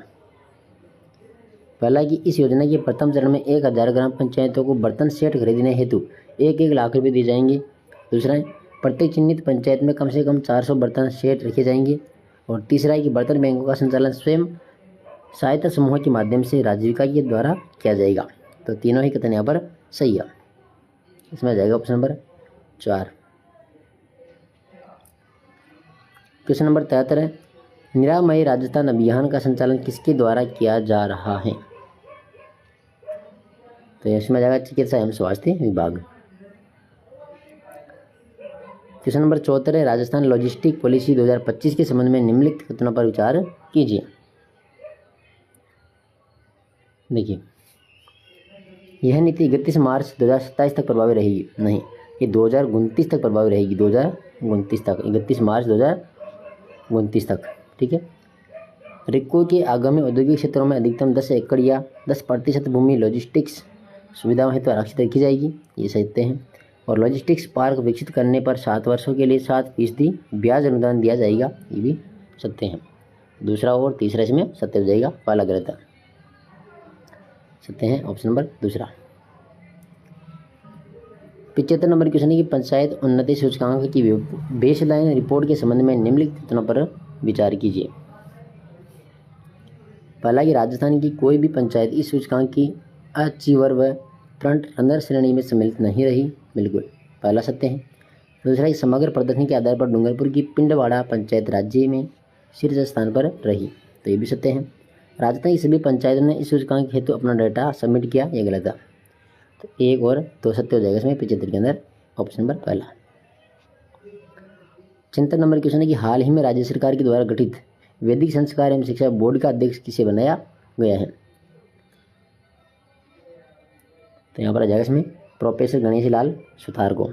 पहला कि इस योजना के प्रथम चरण में 1000 ग्राम पंचायतों को बर्तन सेट खरीदने हेतु 1-1 लाख रुपये दिए जाएंगे। दूसरा है प्रत्येक चिन्हित पंचायत में कम से कम 400 बर्तन सेट रखे जाएंगे। और तीसरा है कि बर्तन बैंकों का संचालन स्वयं सहायता समूह के माध्यम से राजीविका के द्वारा किया जाएगा। तो तीनों ही कथन यहाँ पर सही है, इसमें आ जाएगा ऑप्शन नंबर 4। क्वेश्चन नंबर 73 है, निरामय राजस्थान अभियान का संचालन किसके द्वारा किया जा रहा है? तो इसमें जाएगा चिकित्सा एवं स्वास्थ्य विभाग। क्वेश्चन नंबर 74 है, राजस्थान लॉजिस्टिक पॉलिसी 2025 के संबंध में निम्नलिखित कथनों पर विचार कीजिए। देखिए, यह नीति 31 मार्च 2027 तक प्रभावी रहेगी, नहीं, ये 2029 तक प्रभावी रहेगी, 2029 तक, 31 मार्च 2029 तक, ठीक है। रिको के आगामी औद्योगिक क्षेत्रों में अधिकतम 10 एकड़ या 10% भूमि लॉजिस्टिक्स सुविधाओं हेतु आरक्षित रखी जाएगी, ये सत्य है। और लॉजिस्टिक्स पार्क विकसित करने पर 7 वर्षों के लिए 7% ब्याज अनुदान दिया जाएगा, ये भी सत्य है। दूसरा और तीसरा इसमें सत्य हो जाएगा, पहला गलत है, सत्य है ऑप्शन नंबर दूसरा। 75 नंबर क्वेश्चन है कि पंचायत उन्नति सूचकांक की बेसलाइन रिपोर्ट के संबंध में निम्नलिखित कथनों पर विचार कीजिए। पहला कि राजस्थान की कोई भी पंचायत इस सूचकांक की अचीवर व फ्रंट रनर श्रेणी में सम्मिलित नहीं रही, बिल्कुल, पहला सत्य है। दूसरा कि समग्र प्रदर्शन के आधार पर डूंगरपुर की पिंडवाड़ा पंचायत राज्य में शीर्ष स्थान पर रही, तो ये भी सत्य है। राजस्थान की सभी पंचायतों ने इस सूचकांक हेतु अपना डाटा सबमिट किया, ये गलत है। तो एक और दो सत्य हो जाएगा इसमें 75 के अंदर, ऑप्शन नंबर पहला। 76 नंबर क्वेश्चन है कि हाल ही में राज्य सरकार के द्वारा गठित वैदिक संस्कार एवं शिक्षा बोर्ड का अध्यक्ष किसे बनाया गया है? तो यहाँ पर आ जाएगा इसमें प्रोफेसर गणेश लाल सुथार को।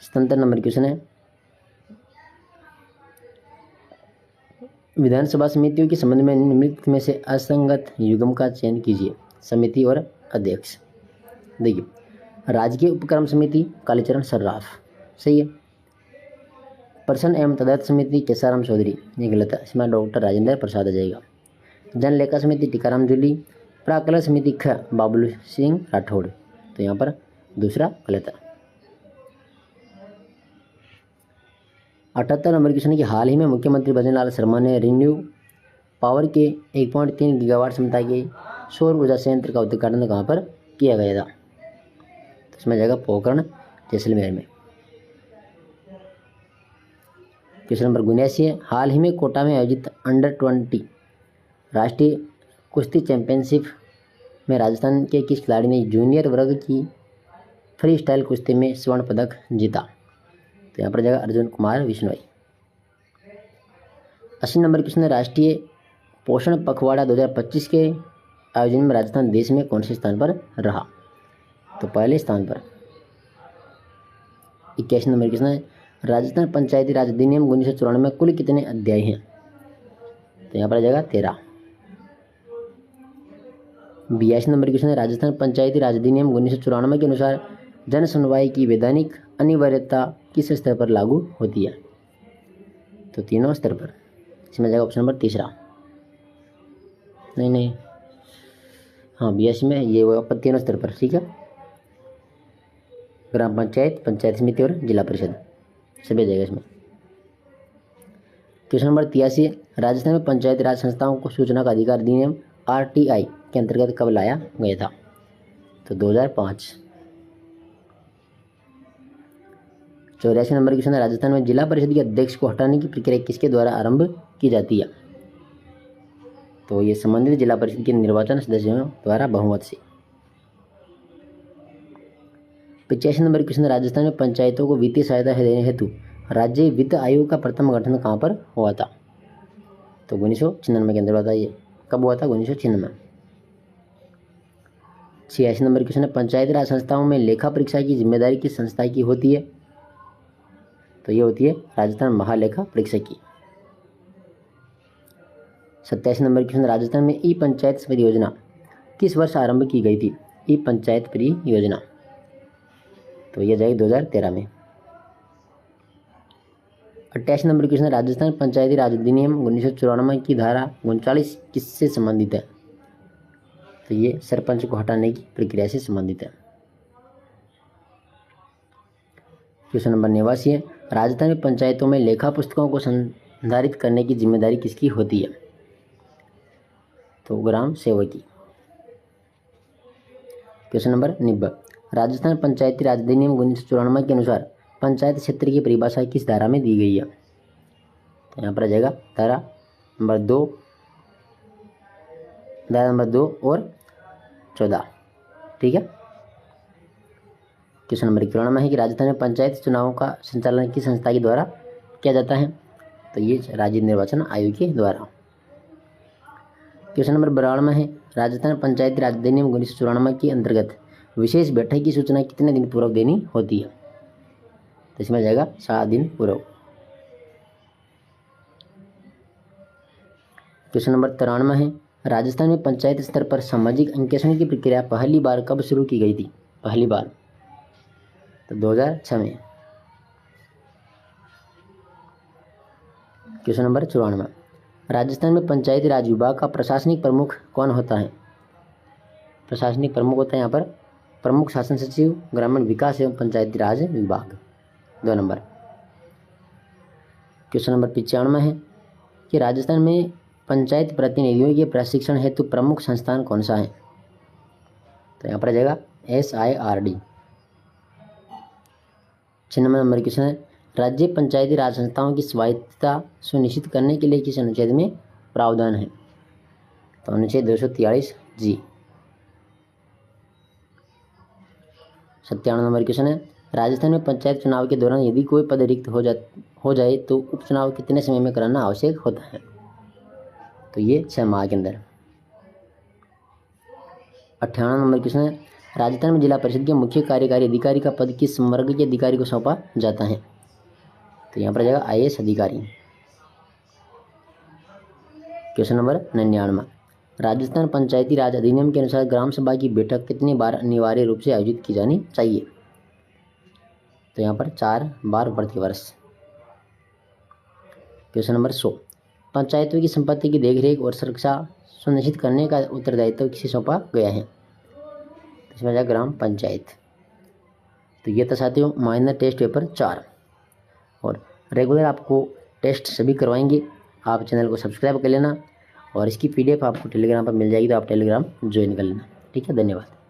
77 नंबर क्वेश्चन है, विधानसभा समितियों के संबंध में निम्नलिखित में से असंगत युग्म का चयन कीजिए, समिति और अध्यक्ष। देखिए, राजकीय उपक्रम समिति कालीचरण सर्राफ, सही है। प्रश्न एवं तदर्थ समिति केसाराम चौधरी, ये गलत है, इसमें डॉक्टर राजेंद्र प्रसाद आ जाएगा। जन लेखा समिति टीकाराम जूली। प्राकलन समिति ख बाबुल सिंह राठौड़, तो यहाँ पर दूसरा गलत है। 78 नंबर क्वेश्चन है कि हाल ही में मुख्यमंत्री भजनलाल शर्मा ने रिन्यू पावर के 1.3 गीगावाट क्षमता के सौर ऊर्जा संयंत्र का उद्घाटन कहाँ पर किया गया था? तो इसमें जाएगा पोखरण जैसलमेर में। क्वेश्चन नंबर 79 है, हाल ही में कोटा में आयोजित अंडर 20 राष्ट्रीय कुश्ती चैंपियनशिप में राजस्थान के किस खिलाड़ी ने जूनियर वर्ग की फ्री स्टाइल कुश्ती में स्वर्ण पदक जीता? तो यहाँ पर जाएगा अर्जुन कुमार विश्नोई। 80 नंबर क्वेश्चन है, राष्ट्रीय पोषण पखवाड़ा 2025 के आयोजन में राजस्थान देश में कौन से स्थान पर रहा? तो पहले स्थान पर। 81 नंबर क्वेश्चन है, राजस्थान पंचायती राज अधिनियम 1994 में कुल कितने अध्याय हैं? तो यहाँ पर आ जाएगा 13। 82 नंबर क्वेश्चन है, राजस्थान पंचायती राज अधिनियम 1994 के अनुसार जन सुनवाई की वैधानिक अनिवार्यता किस स्तर पर लागू होती है? तो तीनों स्तर पर। इसमें जाएगा ऑप्शन नंबर तीसरा। नहीं, हाँ 82 में ये होगा तीनों स्तर पर, ठीक है। ग्राम पंचायत, पंचायत समिति और जिला परिषद सभी जाएगा इसमें। क्वेश्चन नंबर 83, राजस्थान में पंचायत राज संस्थाओं को सूचना का अधिकार अधिनियम RTI के अंतर्गत कब लाया गया था? तो 2005। 84 नंबर क्वेश्चन है, राजस्थान में जिला परिषद के अध्यक्ष को हटाने की प्रक्रिया किसके द्वारा आरंभ की जाती है? तो ये संबंधित जिला परिषद के निर्वाचन सदस्यों द्वारा बहुमत से। 85 नंबर क्वेश्चन, राजस्थान में पंचायतों को वित्तीय सहायता देने हेतु राज्य वित्त आयोग का प्रथम गठन कहाँ पर हुआ था? तो 1996 के अंदर बताइए कब हुआ था? 1996। 86 नंबर क्वेश्चन है, पंचायती राज संस्थाओं में लेखा परीक्षा की जिम्मेदारी किस संस्था की होती है? तो ये होती है राजस्थान महालेखा परीक्षक की। 87 नंबर क्वेश्चन, राजस्थान में ई पंचायत समिति योजना किस वर्ष आरंभ की गई थी? ई पंचायत परियोजना, तो यह जाएगी 2013 में। 88 नंबर क्वेश्चन, राजस्थान पंचायती राज अधिनियम 1994 की धारा 39 किससे संबंधित है? तो ये सरपंच को हटाने की प्रक्रिया से संबंधित है। क्वेश्चन नंबर 89 है, राजस्थान में पंचायतों में लेखा पुस्तकों को संधारित करने की जिम्मेदारी किसकी होती है? तो ग्राम सेवक की। क्वेश्चन नंबर 90, राजस्थान पंचायती राज अधिनियम 1994 के अनुसार पंचायत क्षेत्र की परिभाषा किस धारा में दी गई है? तो यहाँ पर आ जाएगा धारा नंबर 2 और 14। ठीक है। क्वेश्चन नंबर 91 में है कि राजस्थान में पंचायत चुनावों का संचालन किस संस्था के द्वारा किया जाता है? तो ये राज्य निर्वाचन आयोग के द्वारा। क्वेश्चन नंबर 92 में है राजस्थान पंचायती राज अधिनियम 1994 के अंतर्गत विशेष बैठक की सूचना कितने दिन पूर्व देनी होती है? तो इसमें आ जाएगा 7 दिन पूर्व। क्वेश्चन नंबर 93 में है राजस्थान में पंचायत स्तर पर सामाजिक अंकेक्षण की प्रक्रिया पहली बार कब शुरू की गई थी? पहली बार तो 2006 में। क्वेश्चन नंबर 94 राजस्थान में पंचायती राज विभाग का प्रशासनिक प्रमुख कौन होता है? प्रशासनिक प्रमुख होता है यहाँ पर प्रमुख शासन सचिव, ग्रामीण विकास एवं पंचायती राज विभाग। 2 नंबर। क्वेश्चन नंबर 95 में है कि राजस्थान में पंचायत प्रतिनिधियों के प्रशिक्षण हेतु प्रमुख संस्थान कौन सा है? तो यहाँ पर आ जाएगा SIRD। 96 नंबर क्वेश्चन है राज्य पंचायती राज संस्थाओं की स्वायत्तता सुनिश्चित करने के लिए किस अनुच्छेद में प्रावधान है? तो अनुच्छेद 243 जी। 97 नंबर क्वेश्चन है राजस्थान में पंचायत चुनाव के दौरान यदि कोई पद रिक्त हो जाए तो उपचुनाव कितने समय में कराना आवश्यक होता है? तो ये 6 माह के अंदर। 98 नंबर क्वेश्चन है राजस्थान में जिला परिषद के मुख्य कार्यकारी अधिकारी का पद किस वर्ग के अधिकारी को सौंपा जाता है? तो यहाँ पर आ जाएगा IAS अधिकारी। क्वेश्चन नंबर 99 राजस्थान पंचायती राज अधिनियम के अनुसार ग्राम सभा की बैठक कितनी बार अनिवार्य रूप से आयोजित की जानी चाहिए? तो यहाँ पर 4 बार प्रतिवर्ष। क्वेश्चन नंबर 100 पंचायतों की संपत्ति की देखरेख और सुरक्षा सुनिश्चित करने का उत्तरदायित्व किसे सौंपा गया है? तो इसमें जाएगा ग्राम पंचायत। तो ये था साथियों माइनर टेस्ट पेपर 4 और रेगुलर आपको टेस्ट सभी करवाएंगे। आप चैनल को सब्सक्राइब कर लेना और इसकी PDF आपको टेलीग्राम पर मिल जाएगी, तो आप टेलीग्राम ज्वाइन कर लेना। ठीक है, धन्यवाद।